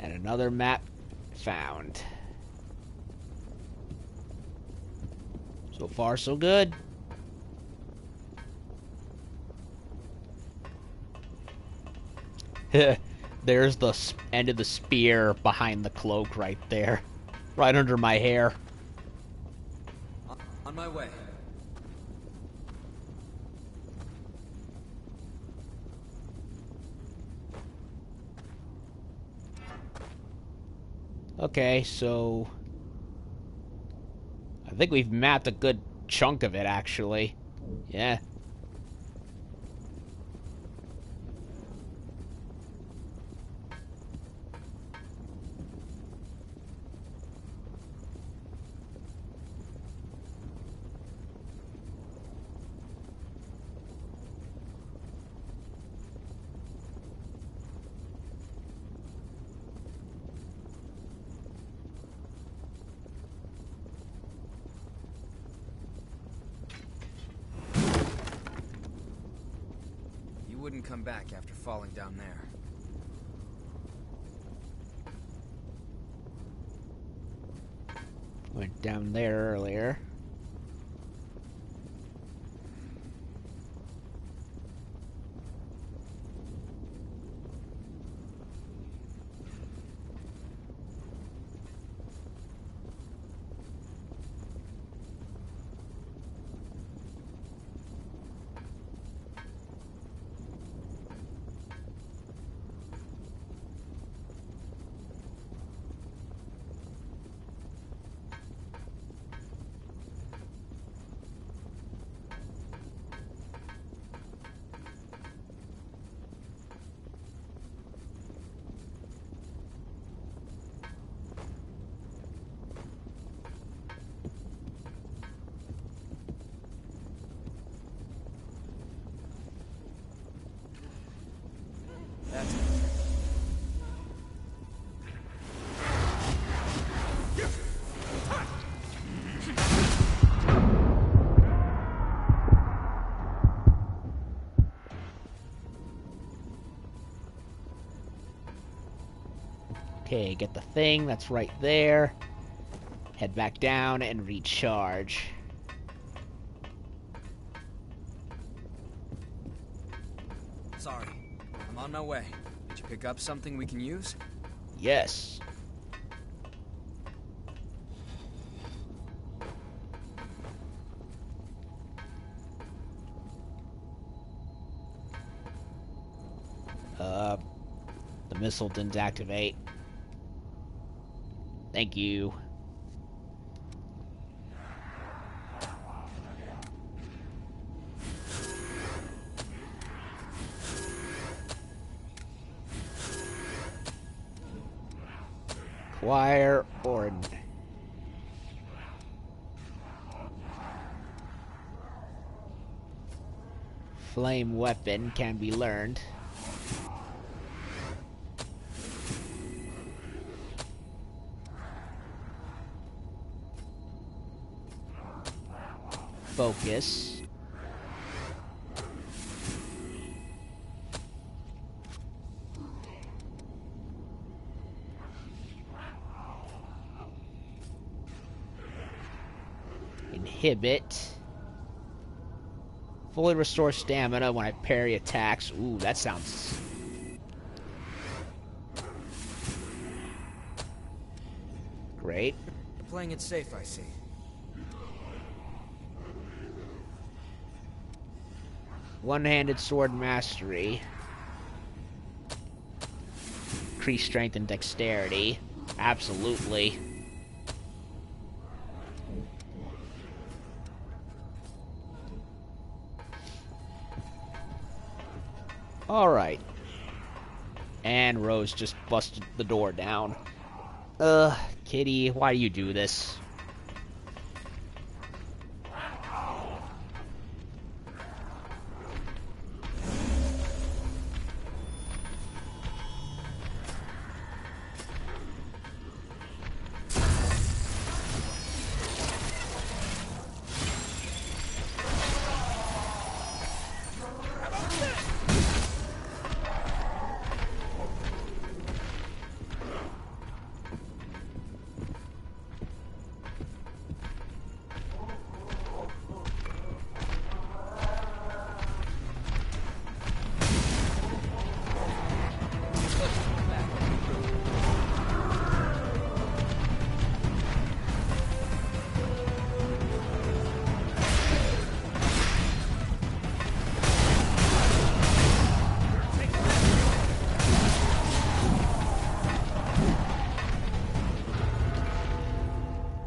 And another map found. So far, so good. There's the end of the spear behind the cloak right there. Right under my hair. On my way. Okay, so I think we've mapped a good chunk of it, actually. Yeah. Wouldn't come back after falling down there. Went down there earlier. That's it. Okay, get the thing that's right there. Head back down and recharge. Sorry, I'm on my way. Did you pick up something we can use? Yes. The missile didn't activate. Thank you. Acquire or flame weapon can be learned. Focus. Inhibit. Fully restore stamina when I parry attacks. Ooh, that sounds... great. You're playing it safe, I see. One-handed sword mastery. Increase strength and dexterity. Absolutely. Alright. And Rose just busted the door down. Kitty, why do you do this?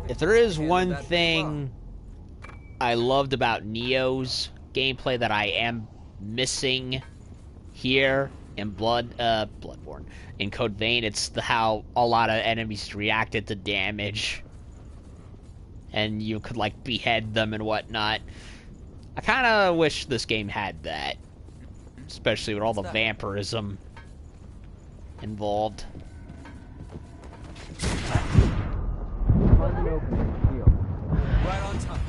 If there is one thing I loved about Neo's gameplay that I am missing here in Bloodborne, in Code Vein, it's how a lot of enemies reacted to damage, and you could like behead them and whatnot. I kind of wish this game had that, especially with all the vampirism involved. Right on time.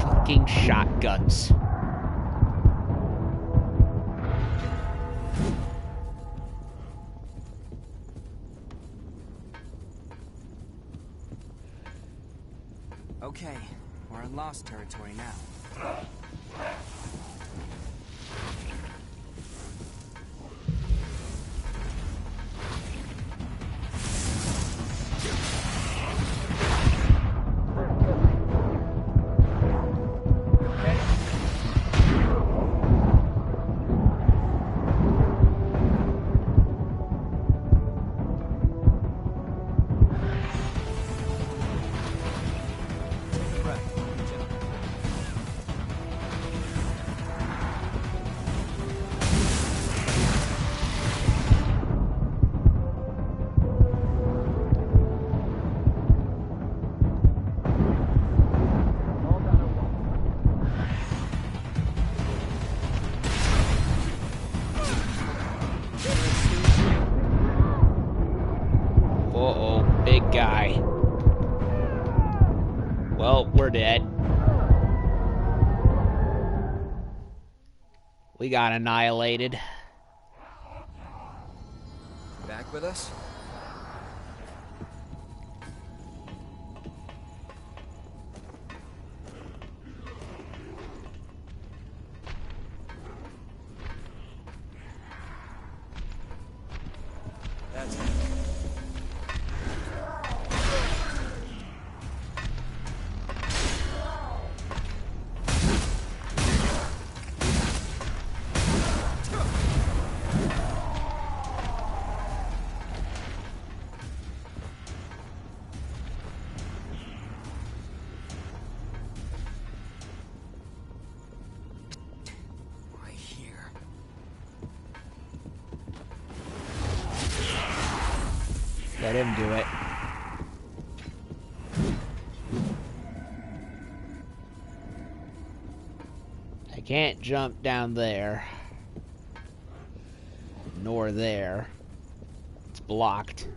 Fucking shotguns. Okay, we're in lost territory now. Big guy. Well, we're dead. We got annihilated. Back with us? That's it. Right here. Let him do it. I can't jump down there. Nor there. It's blocked.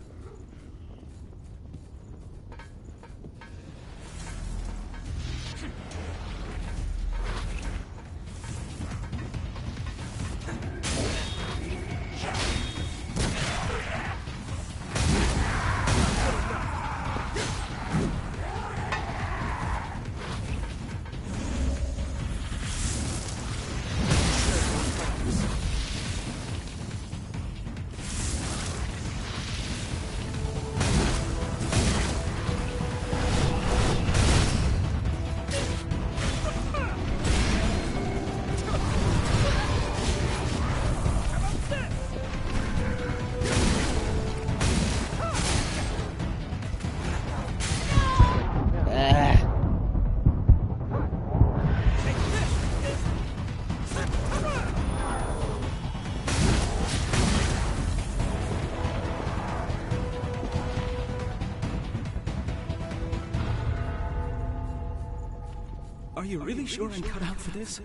Are you really sure I'm cut out for this?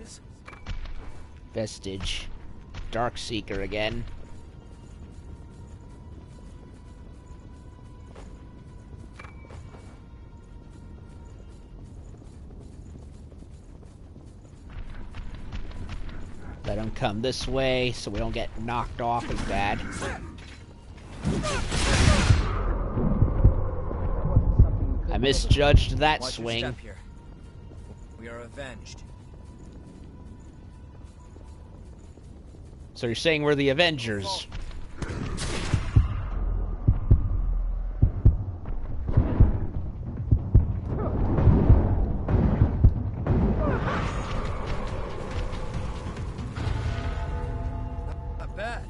Vestige. Darkseeker again. Let him come this way so we don't get knocked off as bad. I misjudged that Watch swing. your step here. We are avenged. So you're saying we're the Avengers? Not bad.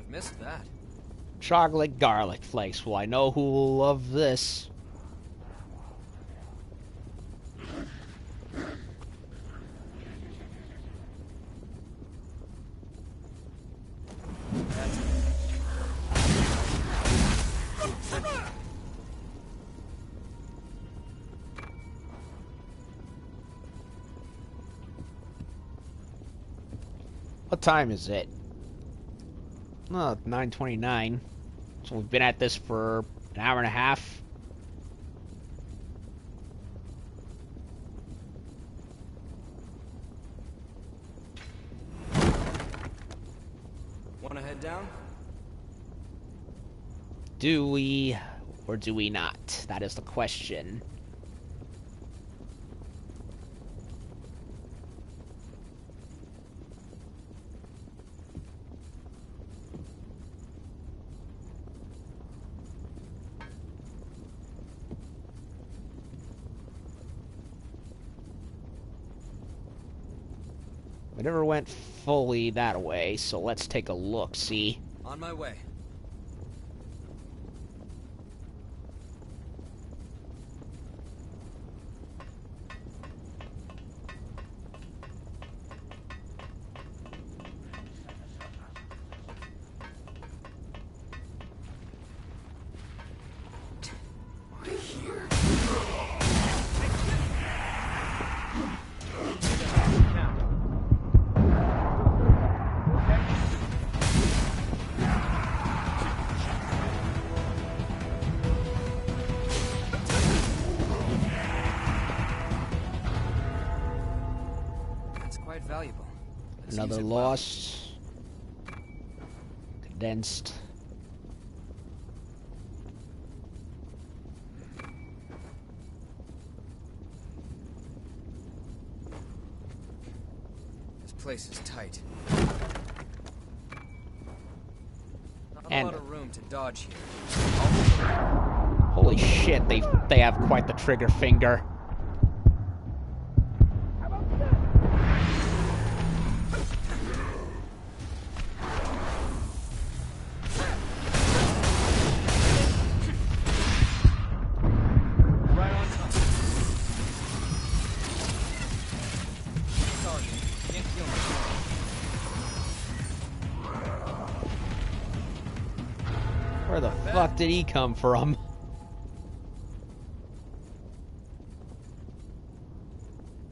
Missed that. Chocolate garlic flakes. Well, I know who will love this. What time is it? Oh, 9:29. So we've been at this for an hour and a half. Want to head down? Do we or do we not? That is the question. We never went fully that way, so let's take a look, see? On my way. Valuable. Another lost. Condensed. This place is tight. Not And a lot of room to dodge here. Holy shit, they have quite the trigger finger. Where the fuck did he come from?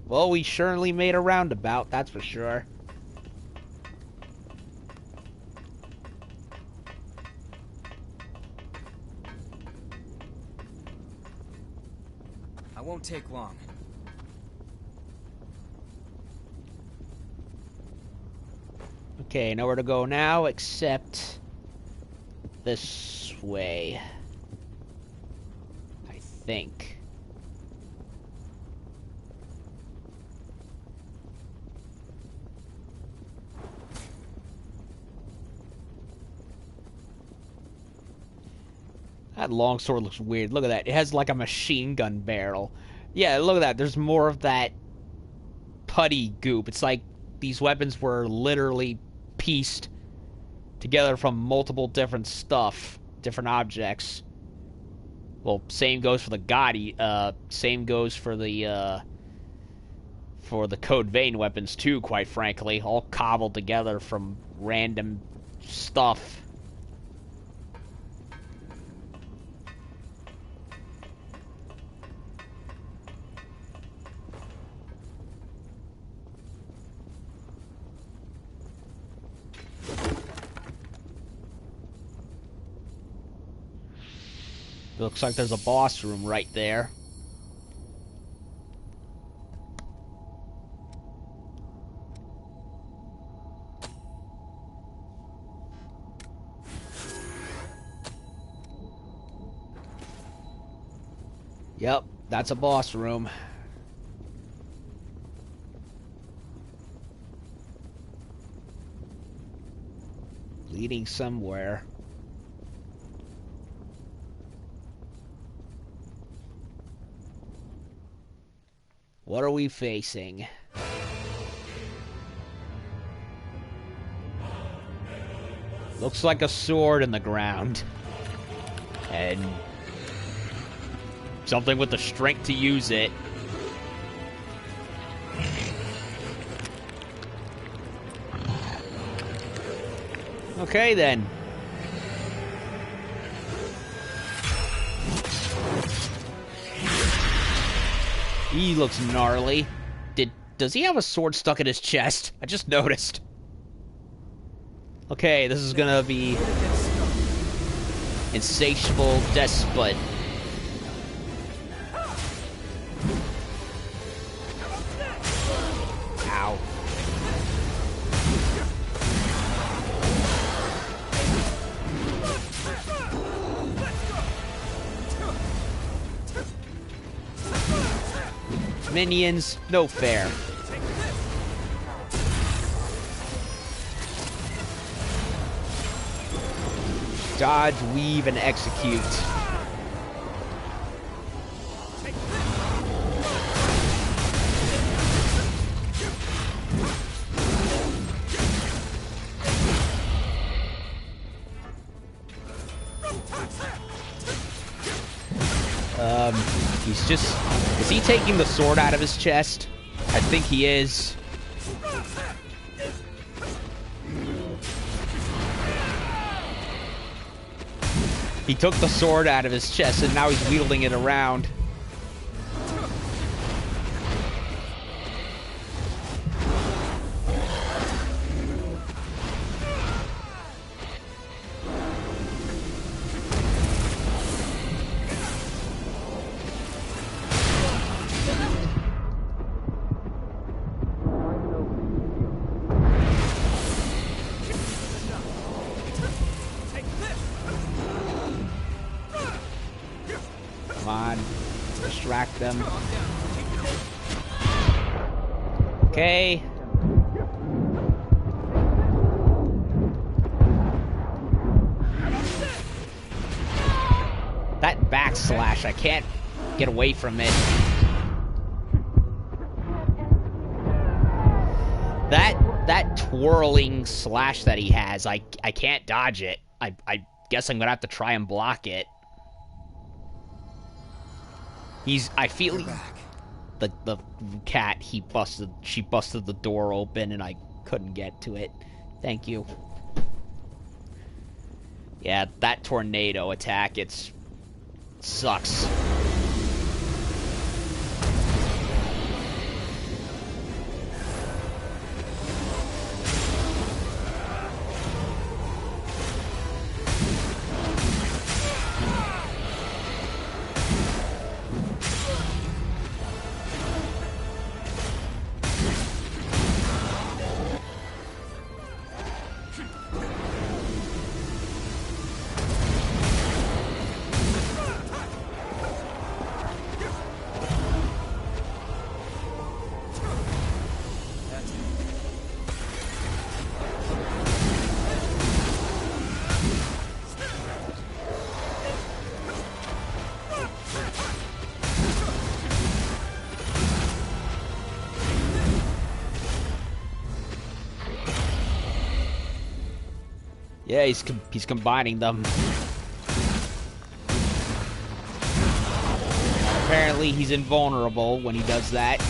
Well, we surely made a roundabout, that's for sure. I won't take long. Okay, nowhere to go now except this way. I think. That longsword looks weird. Look at that. It has like a machine gun barrel. Yeah, look at that. There's more of that putty goop. It's like these weapons were literally pieced together from multiple different stuff, different objects. Well, same goes for the Gotti. Same goes for the Code Vein weapons too. Quite frankly, all cobbled together from random stuff. Looks like there's a boss room right there. Yep, that's a boss room. Leading somewhere. What are we facing? Looks like a sword in the ground. And something with the strength to use it. Okay then. He looks gnarly. Does he have a sword stuck in his chest? I just noticed. Okay, this is gonna be Insatiable Despot. Ow. Minions, no fair. Dodge, weave, and execute. He's just... Is he taking the sword out of his chest? I think he is. He took the sword out of his chest and now he's wielding it around. Come on, distract them. Okay. That backslash, I can't get away from it. That twirling slash that he has, I can't dodge it. I guess I'm gonna have to try and block it. I feel the cat, she busted the door open and I couldn't get to it. Thank you. Yeah, that tornado attack, it sucks. Yeah, he's combining them. Apparently, he's invulnerable when he does that.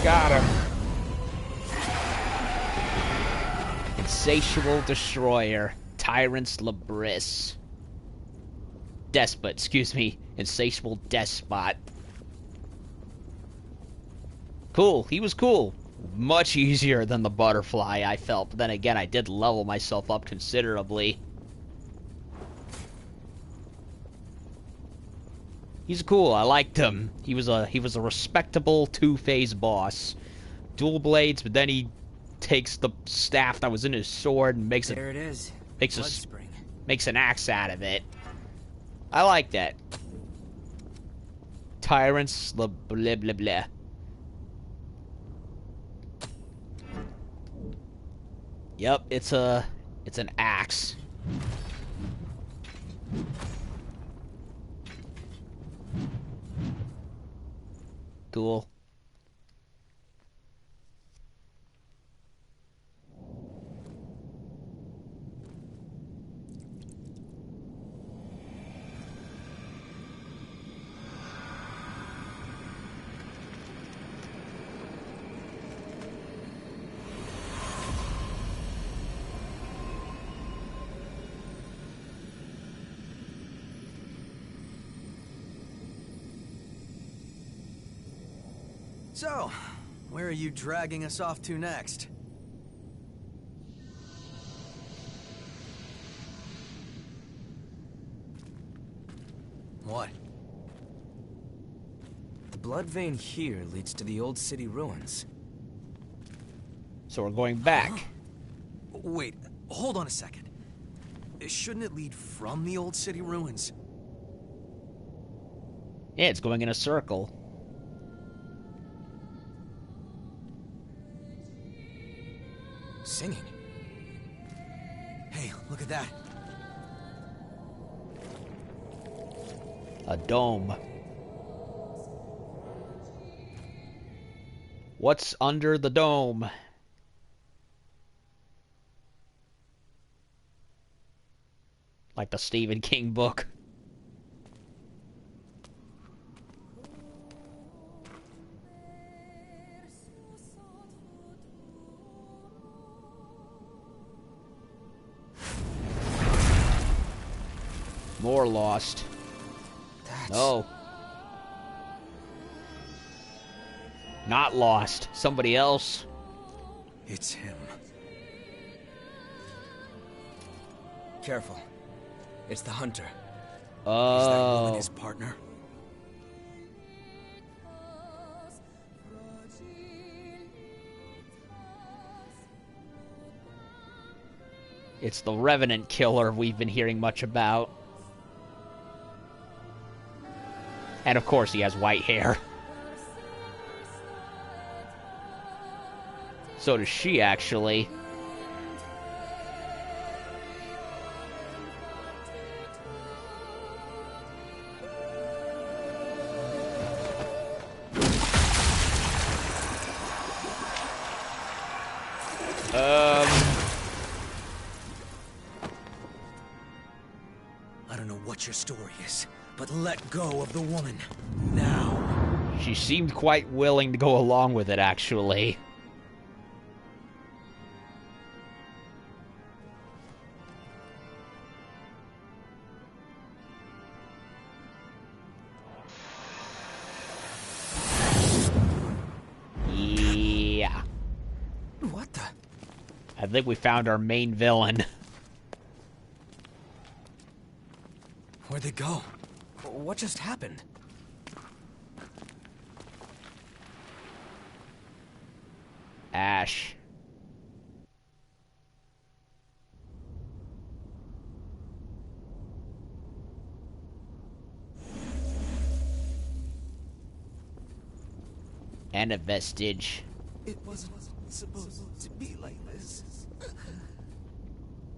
Got him. Insatiable Destroyer. Tyrant's Labris. Despot, excuse me. Insatiable Despot. Cool. He was cool. Much easier than the butterfly, I felt. But then again, I did level myself up considerably. He's cool. I liked him. He was a respectable two-phase boss. Dual blades, but then he takes the staff that was in his sword and makes There it is. Makes an axe out of it. I like that. Tyrants, blah blah blah blah. Yep, it's an axe. Cool. So, where are you dragging us off to next? What? The blood vein here leads to the old city ruins. So we're going back. Huh? Wait, hold on a second. Shouldn't it lead from the old city ruins? Yeah, it's going in a circle. Singing. Hey, look at that. A dome. What's under the dome? Like the Stephen King book. More lost. No. Not lost. Somebody else. It's him. Careful. It's the hunter. Is that woman his partner? It's the Revenant killer we've been hearing much about. And of course he has white hair. So does she, actually. I don't know what your story is, but let go of the woman. Now. She seemed quite willing to go along with it, actually. Yeah. What the? I think we found our main villain. Where'd they go? What just happened? Ash. And a vestige. It wasn't supposed to be like this.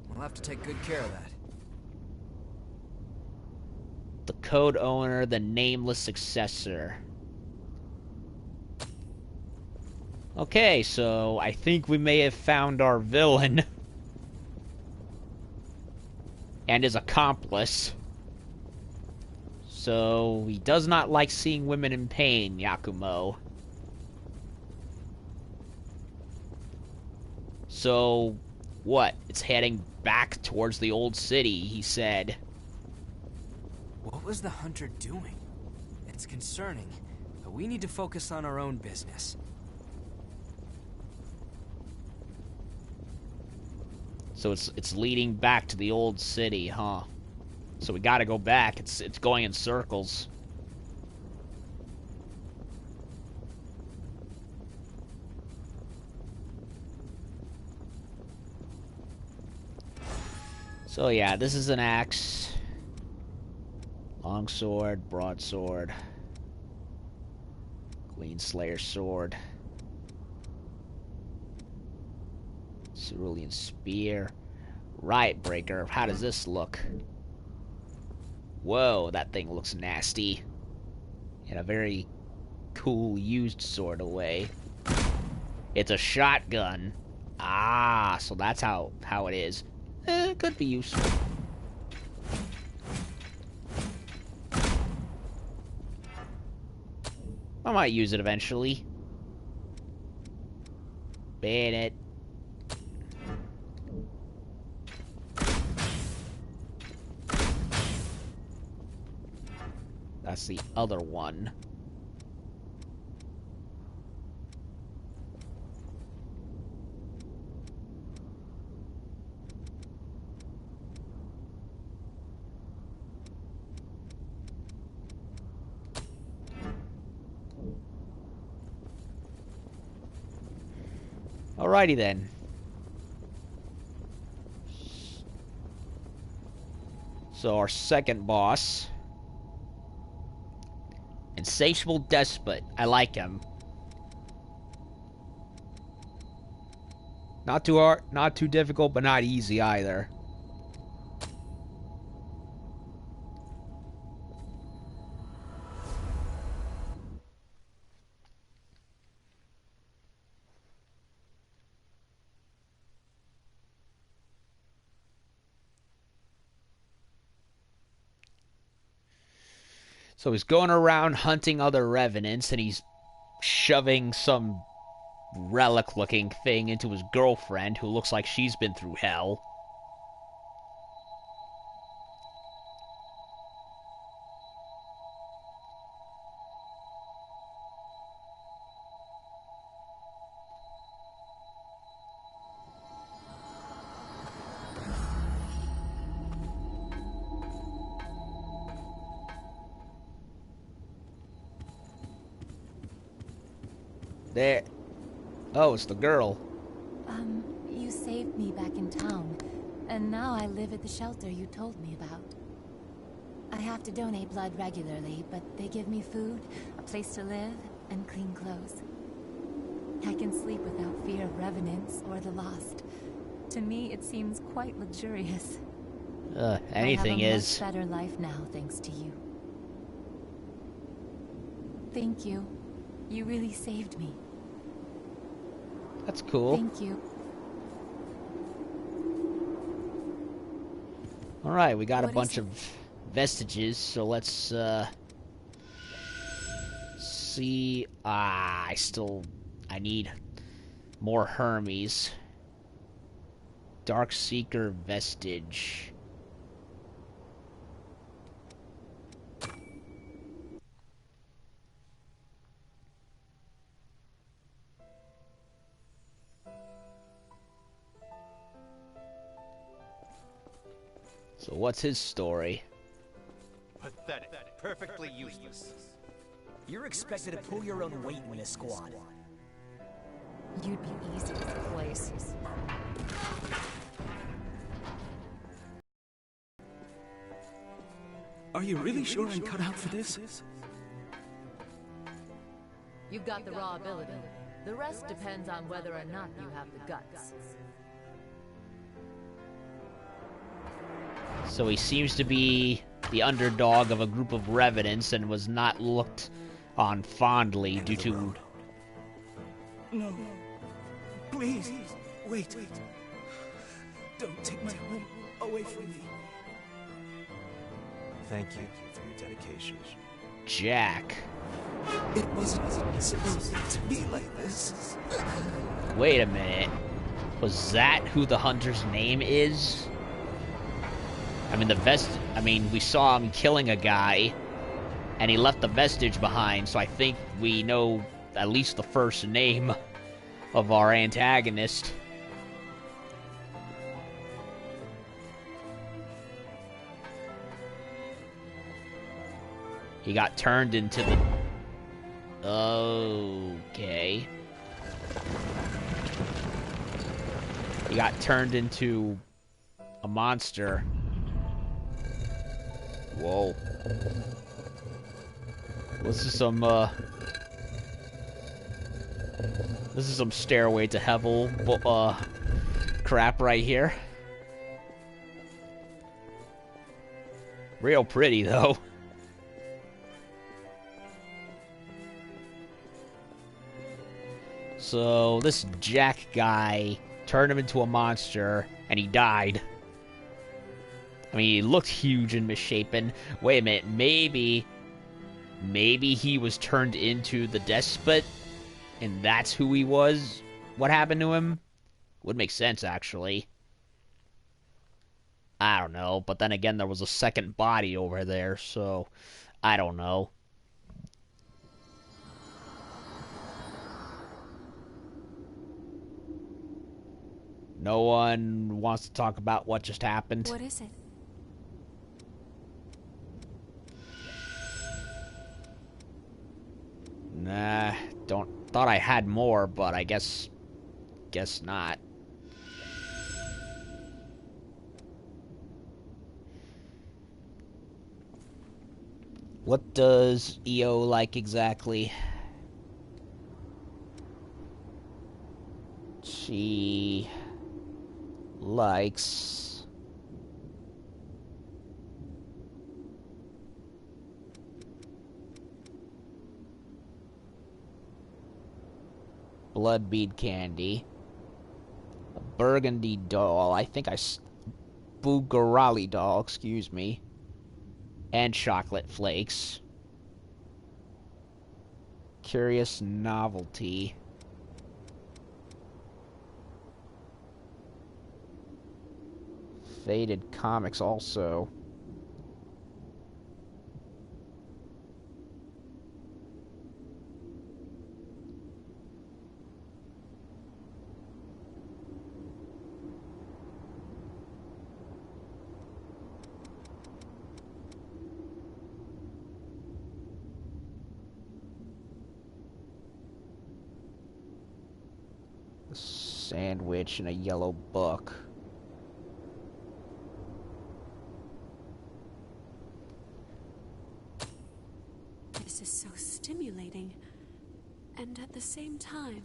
We'll have to take good care of that. The code owner, the nameless successor. Okay, so I think we may have found our villain. And his accomplice. So, he does not like seeing women in pain, Yakumo. So, what? It's heading back towards the old city, he said. What was the hunter doing? It's concerning, but we need to focus on our own business. So it's leading back to the old city, huh? So we gotta go back. It's going in circles. So yeah, this is an axe. Longsword, broadsword. Queen Slayer sword. Cerulean spear. Riot breaker. How does this look? Whoa, that thing looks nasty. In a very cool used sort of way. It's a shotgun. Ah, so that's how it is. It could be useful. I might use it eventually. Bayonet. That's the other one. Alrighty then. So our second boss. Insatiable Despot. I like him. Not too hard, not too difficult, but not easy either. So he's going around hunting other revenants, and he's shoving some relic-looking thing into his girlfriend, who looks like she's been through hell. There. Oh, it's the girl. You saved me back in town, and now I live at the shelter you told me about. I have to donate blood regularly, but they give me food, a place to live, and clean clothes. I can sleep without fear of revenants or the lost. To me, it seems quite luxurious. Anything I have a is. much better life now, thanks to you. Thank you. You really saved me. That's cool. Thank you. Alright, we got a What bunch is of vestiges, so let's, see... I need more Hermes. Dark Seeker vestige. So what's his story? Pathetic. Perfectly useless. You're expected to pull your own weight in this squad. You'd be easy to replace. Are you really sure I'm cut out for this? You've got the raw ability. The rest depends on whether or not you have the guts. So he seems to be the underdog of a group of revenants and was not looked on fondly due to... No. Please. Wait. Don't take my home away from me. Thank you for your dedication. Jack. It wasn't supposed to be like this. Wait a minute. Was that who the hunter's name is? I mean, we saw him killing a guy, and he left the vestige behind, so I think we know at least the first name of our antagonist. He got turned into the... Okay. He got turned into a monster. Whoa. This is some, This is some Stairway to Heaven, crap right here. Real pretty, though. So, this Jack guy turned him into a monster, and he died. I mean, he looked huge and misshapen. Wait a minute, maybe he was turned into the Despot, and that's who he was? What happened to him? Would make sense, actually. I don't know, but then again, there was a second body over there, so I don't know. No one wants to talk about what just happened. What is it? Nah, thought I had more, but I guess not. What does EO like exactly? She likes blood bead candy, a burgundy doll, Bugarali doll, excuse me, and chocolate flakes. Curious novelty. Faded comics also. A sandwich and a yellow book. This is so stimulating. And at the same time,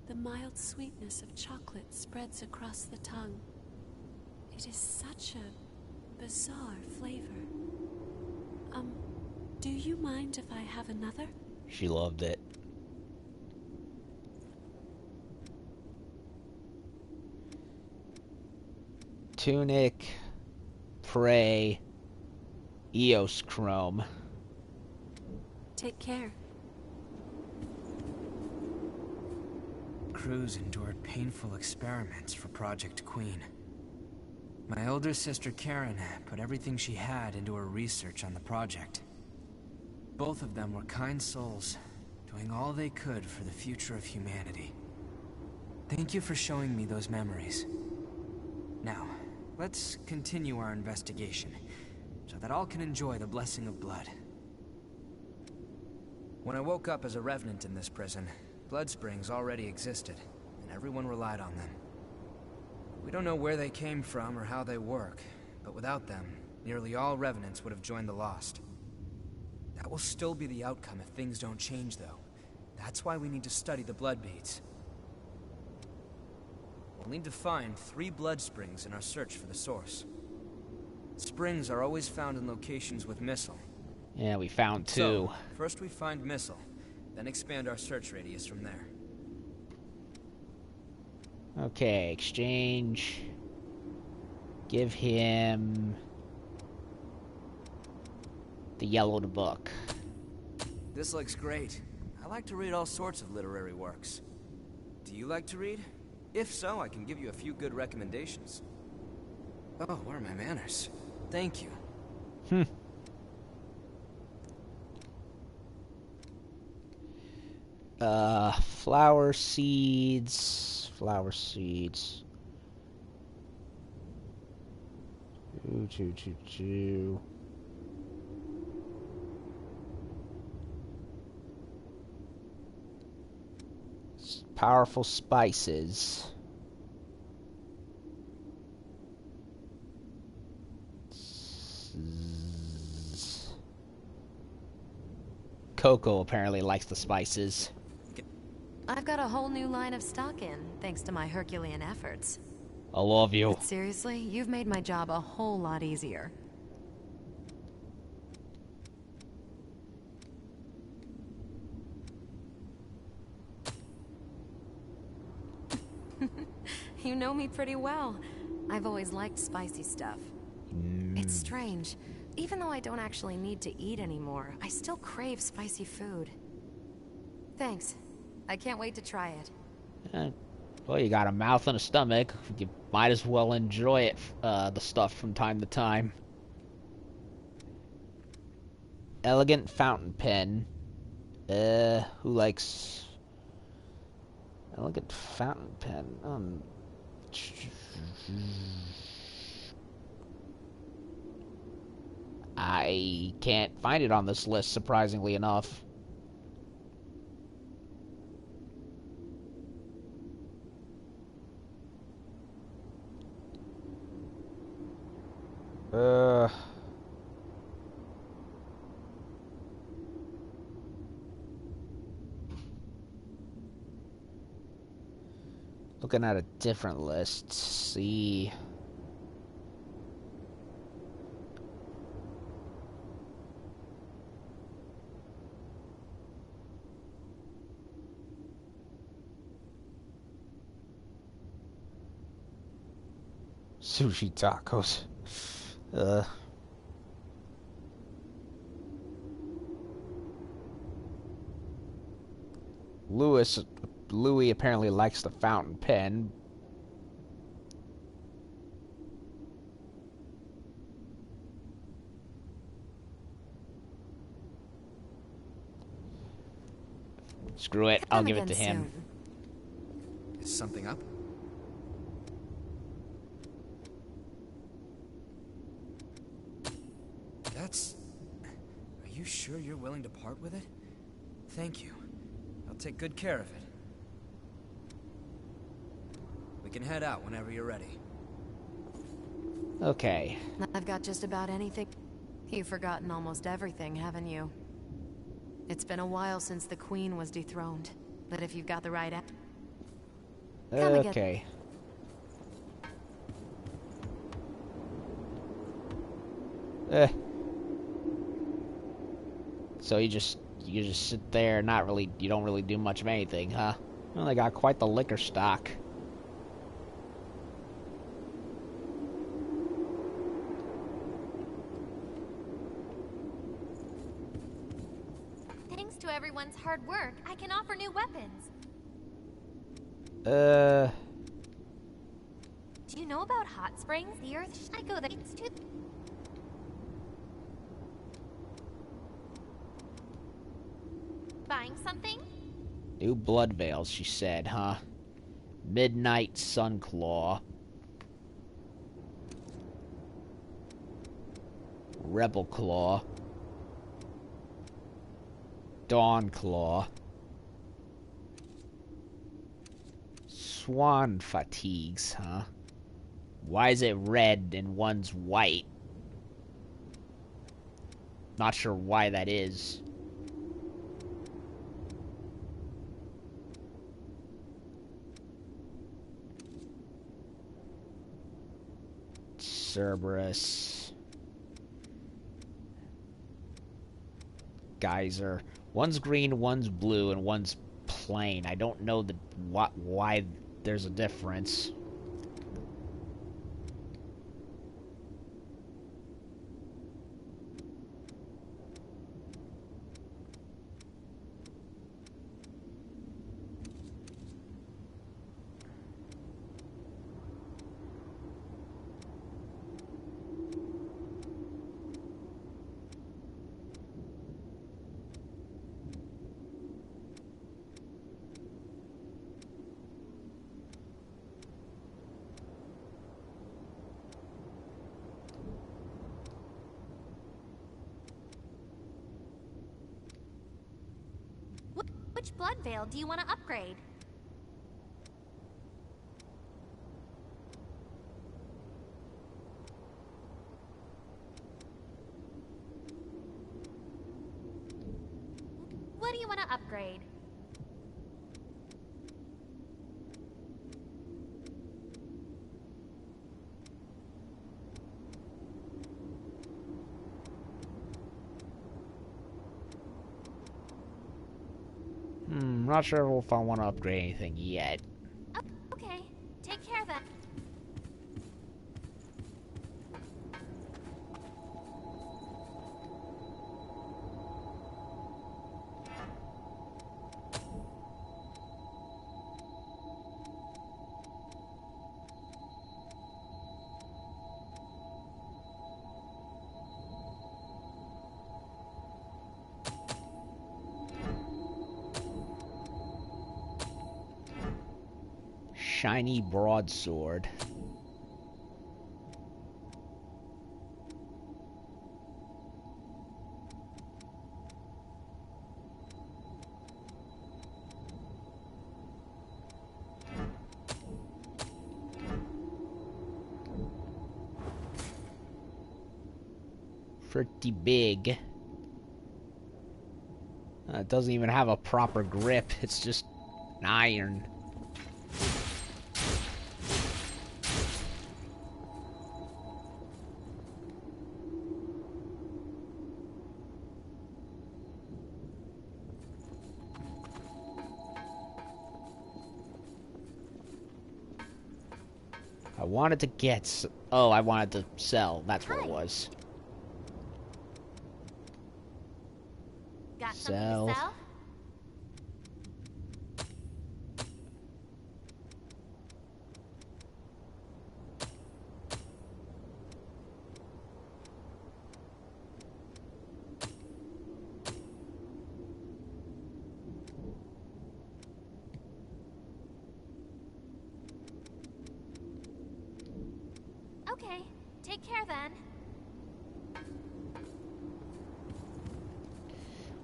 the mild sweetness of chocolate spreads across the tongue. It is such a bizarre flavor. Do you mind if I have another? She loved it. Tunic, Prey, Eos Chrome. Take care. Crews endured painful experiments for Project Queen. My older sister Karen put everything she had into her research on the project. Both of them were kind souls, doing all they could for the future of humanity. Thank you for showing me those memories. Now, let's continue our investigation, so that all can enjoy the blessing of blood. When I woke up as a revenant in this prison, blood springs already existed, and everyone relied on them. We don't know where they came from or how they work, but without them, nearly all revenants would have joined the Lost. That will still be the outcome if things don't change, though. That's why we need to study the blood beads. We'll need to find 3 blood springs in our search for the source. Springs are always found in locations with missile. Yeah, we found 2. So, first we find missile, then expand our search radius from there. Okay, exchange. Give him the yellowed book. This looks great. I like to read all sorts of literary works. Do you like to read? If so, I can give you a few good recommendations. Oh, where are my manners? Thank you. Flower seeds. Flower seeds. 2. Powerful spices. Coco apparently likes the spices. I've got a whole new line of stock in, thanks to my Herculean efforts. I love you. But seriously, you've made my job a whole lot easier. You know me pretty well. I've always liked spicy stuff. It's strange. Even though I don't actually need to eat anymore, I still crave spicy food. Thanks. I can't wait to try it. Well, you got a mouth and a stomach. You might as well enjoy it, the stuff from time to time. Elegant fountain pen. Who likes elegant fountain pen? I can't find it on this list, surprisingly enough. Looking at a different list, see. Sushi tacos. Louis apparently likes the fountain pen. Screw it, I'll give it to him. Is something up? That's... Are you sure you're willing to part with it? Thank you. I'll take good care of it. We can head out whenever you're ready. Okay. I've got just about anything. You've forgotten almost everything, haven't you? It's been a while since the Queen was dethroned. But if you've got the right app... Okay. So you just sit there, you don't really do much of anything, huh? Well, they got quite the liquor stock. Thanks to everyone's hard work, I can offer new weapons. Do you know about hot springs? The earth... I go there. It's too... Buying something? New blood veils, she said, huh? Midnight Sunclaw. Rebel Claw. Dawn Claw. Swan Fatigues, huh? Why is it red and one's white? Not sure why that is. Cerberus. Geyser. One's green, one's blue, and one's plain. I don't know why there's a difference. Which blood veil do you want to upgrade? What do you want to upgrade? I'm not sure if I want to upgrade anything yet. Oh, okay. Take care then. Shiny broadsword. Pretty big. It doesn't even have a proper grip. It's just an iron. I wanted to get... Oh, I wanted to sell. That's what it was. Got something to sell? Okay, take care then.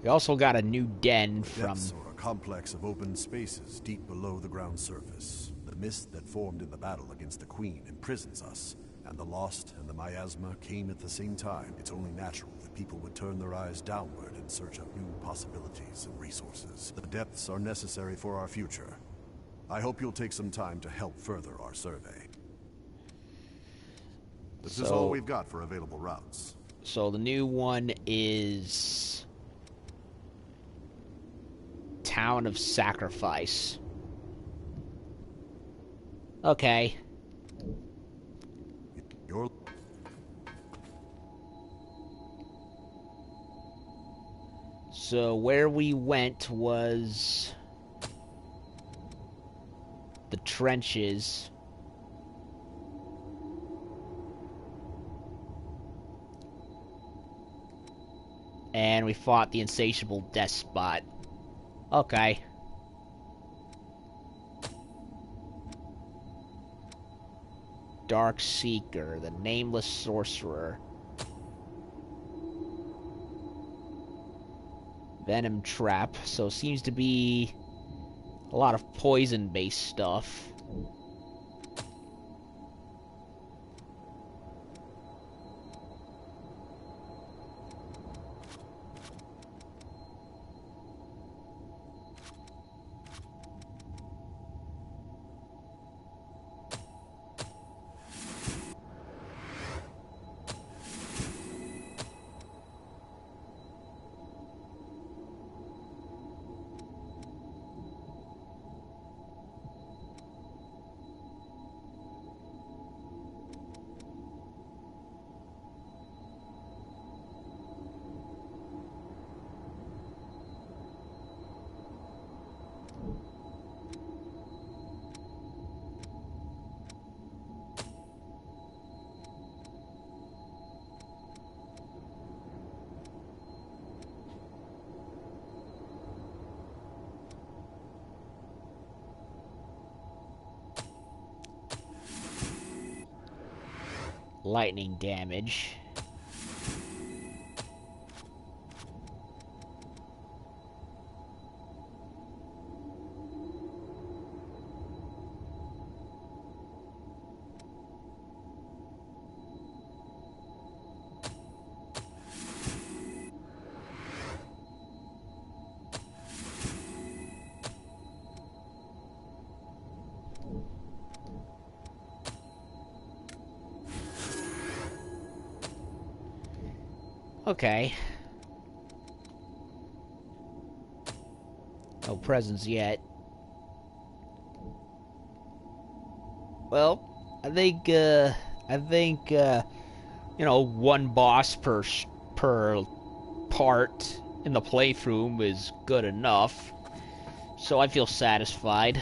We also got a new den from... Depths are a complex of open spaces deep below the ground surface. The mist that formed in the battle against the Queen imprisons us, and the Lost and the Miasma came at the same time. It's only natural that people would turn their eyes downward in search of new possibilities and resources. The depths are necessary for our future. I hope you'll take some time to help further our survey. This is all we've got for available routes. So the new one is... Town of Sacrifice. Okay. So where we went was... the trenches. And we fought the Insatiable Despot. Okay. Dark Seeker, the Nameless Sorcerer. Venom Trap, so it seems to be a lot of poison-based stuff. lightning damage. Okay. No presents yet. Well, I think, you know, one boss per part in the playthrough is good enough. So I feel satisfied.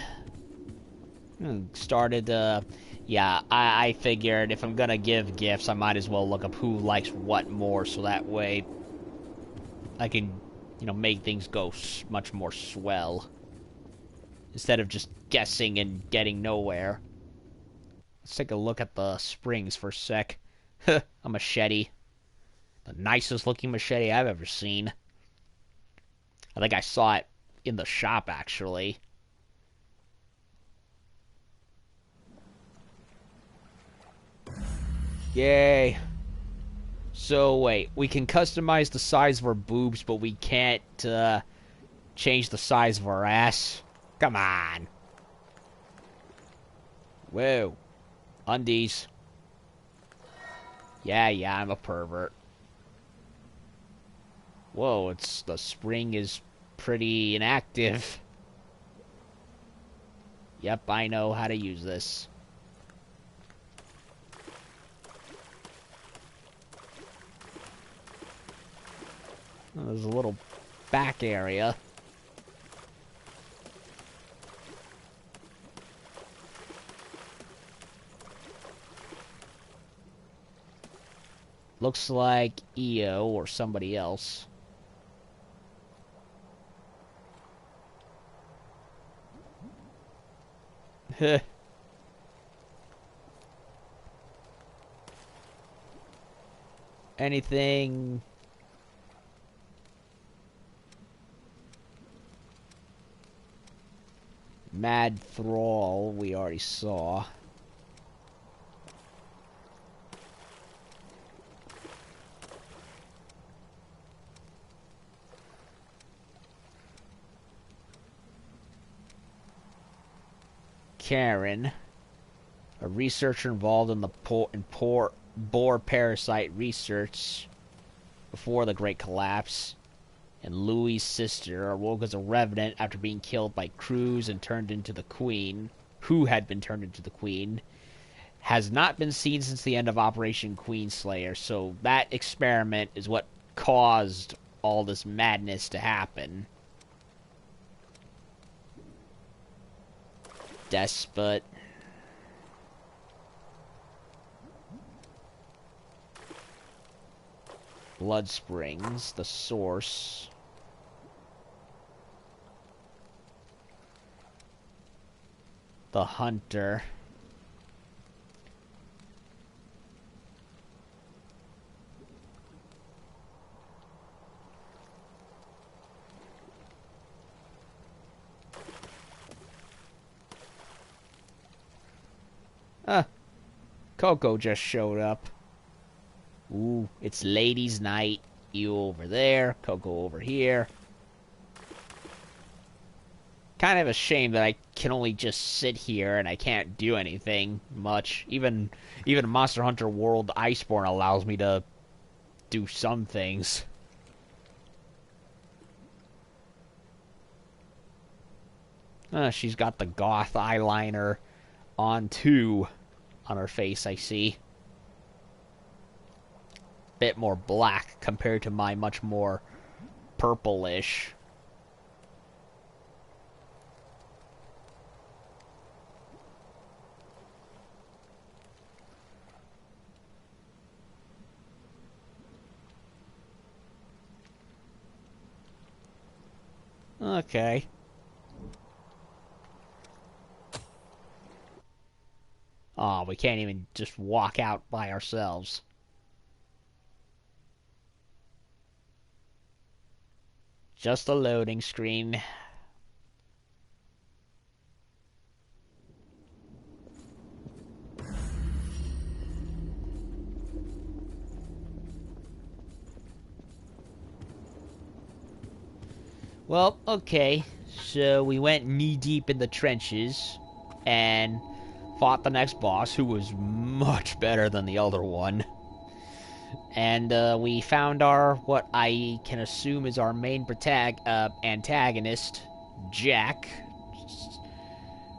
Started, yeah, I figured if I'm gonna give gifts, I might as well look up who likes what more, so that way I can, you know, make things go much more swell. Instead of just guessing and getting nowhere. Let's take a look at the springs for a sec. A machete. The nicest looking machete I've ever seen. I think I saw it in the shop, actually. Yay. So, wait. We can customize the size of our boobs, but we can't, change the size of our ass? Come on. Whoa. Undies. Yeah, I'm a pervert. Whoa, the spring is pretty inactive. Yep, I know how to use this. Oh, there's a little back area. Looks like EO or somebody else. Anything? Mad Thrall, we already saw. Karen, a researcher involved in the boar parasite research before the Great Collapse, and Louis' sister awoke as a revenant after being killed by Cruz and turned into the Queen, who had been turned into the Queen, has not been seen since the end of Operation Queenslayer, so that experiment is what caused all this madness to happen. Despot. Blood Springs, the source. The Hunter. Coco just showed up. Ooh, it's ladies' night. You over there, Coco over here. Kind of a shame that I can only just sit here and I can't do anything much. Even Monster Hunter World Iceborne allows me to do some things. She's got the goth eyeliner on too. On her face, I see. Bit more black compared to my much more purplish. Okay. Oh, We can't even just walk out by ourselves. Just a loading screen. Well, okay. So we went knee-deep in the trenches and fought the next boss, who was much better than the other one. And we found our, what I can assume is our main antagonist, Jack.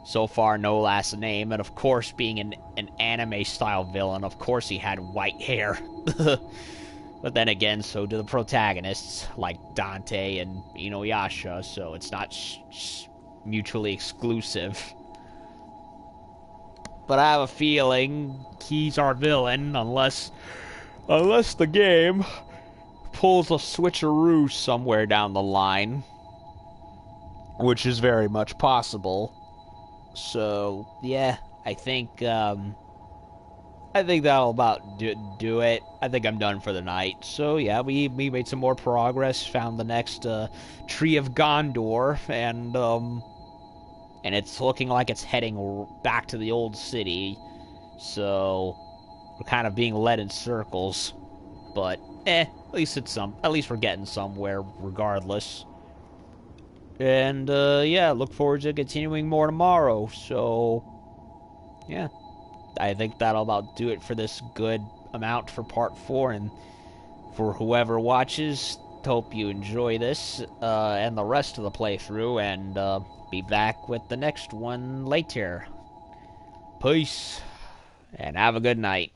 So far, no last name, and of course, being an anime-style villain, of course he had white hair. But then again, so do the protagonists, like Dante and Inuyasha, so it's not mutually exclusive. But I have a feeling he's our villain, unless the game pulls a switcheroo somewhere down the line, which is very much possible. So, yeah, I think that'll about do it. I think I'm done for the night. So yeah, we made some more progress, found the next Tree of Gondor, and it's looking like it's heading back to the old city. So we're kind of being led in circles, but at least we're getting somewhere regardless. And yeah, look forward to continuing more tomorrow. So yeah, I think that'll about do it for this good amount for part 4, and for whoever watches, hope you enjoy this and the rest of the playthrough, and be back with the next one later. Peace, and have a good night.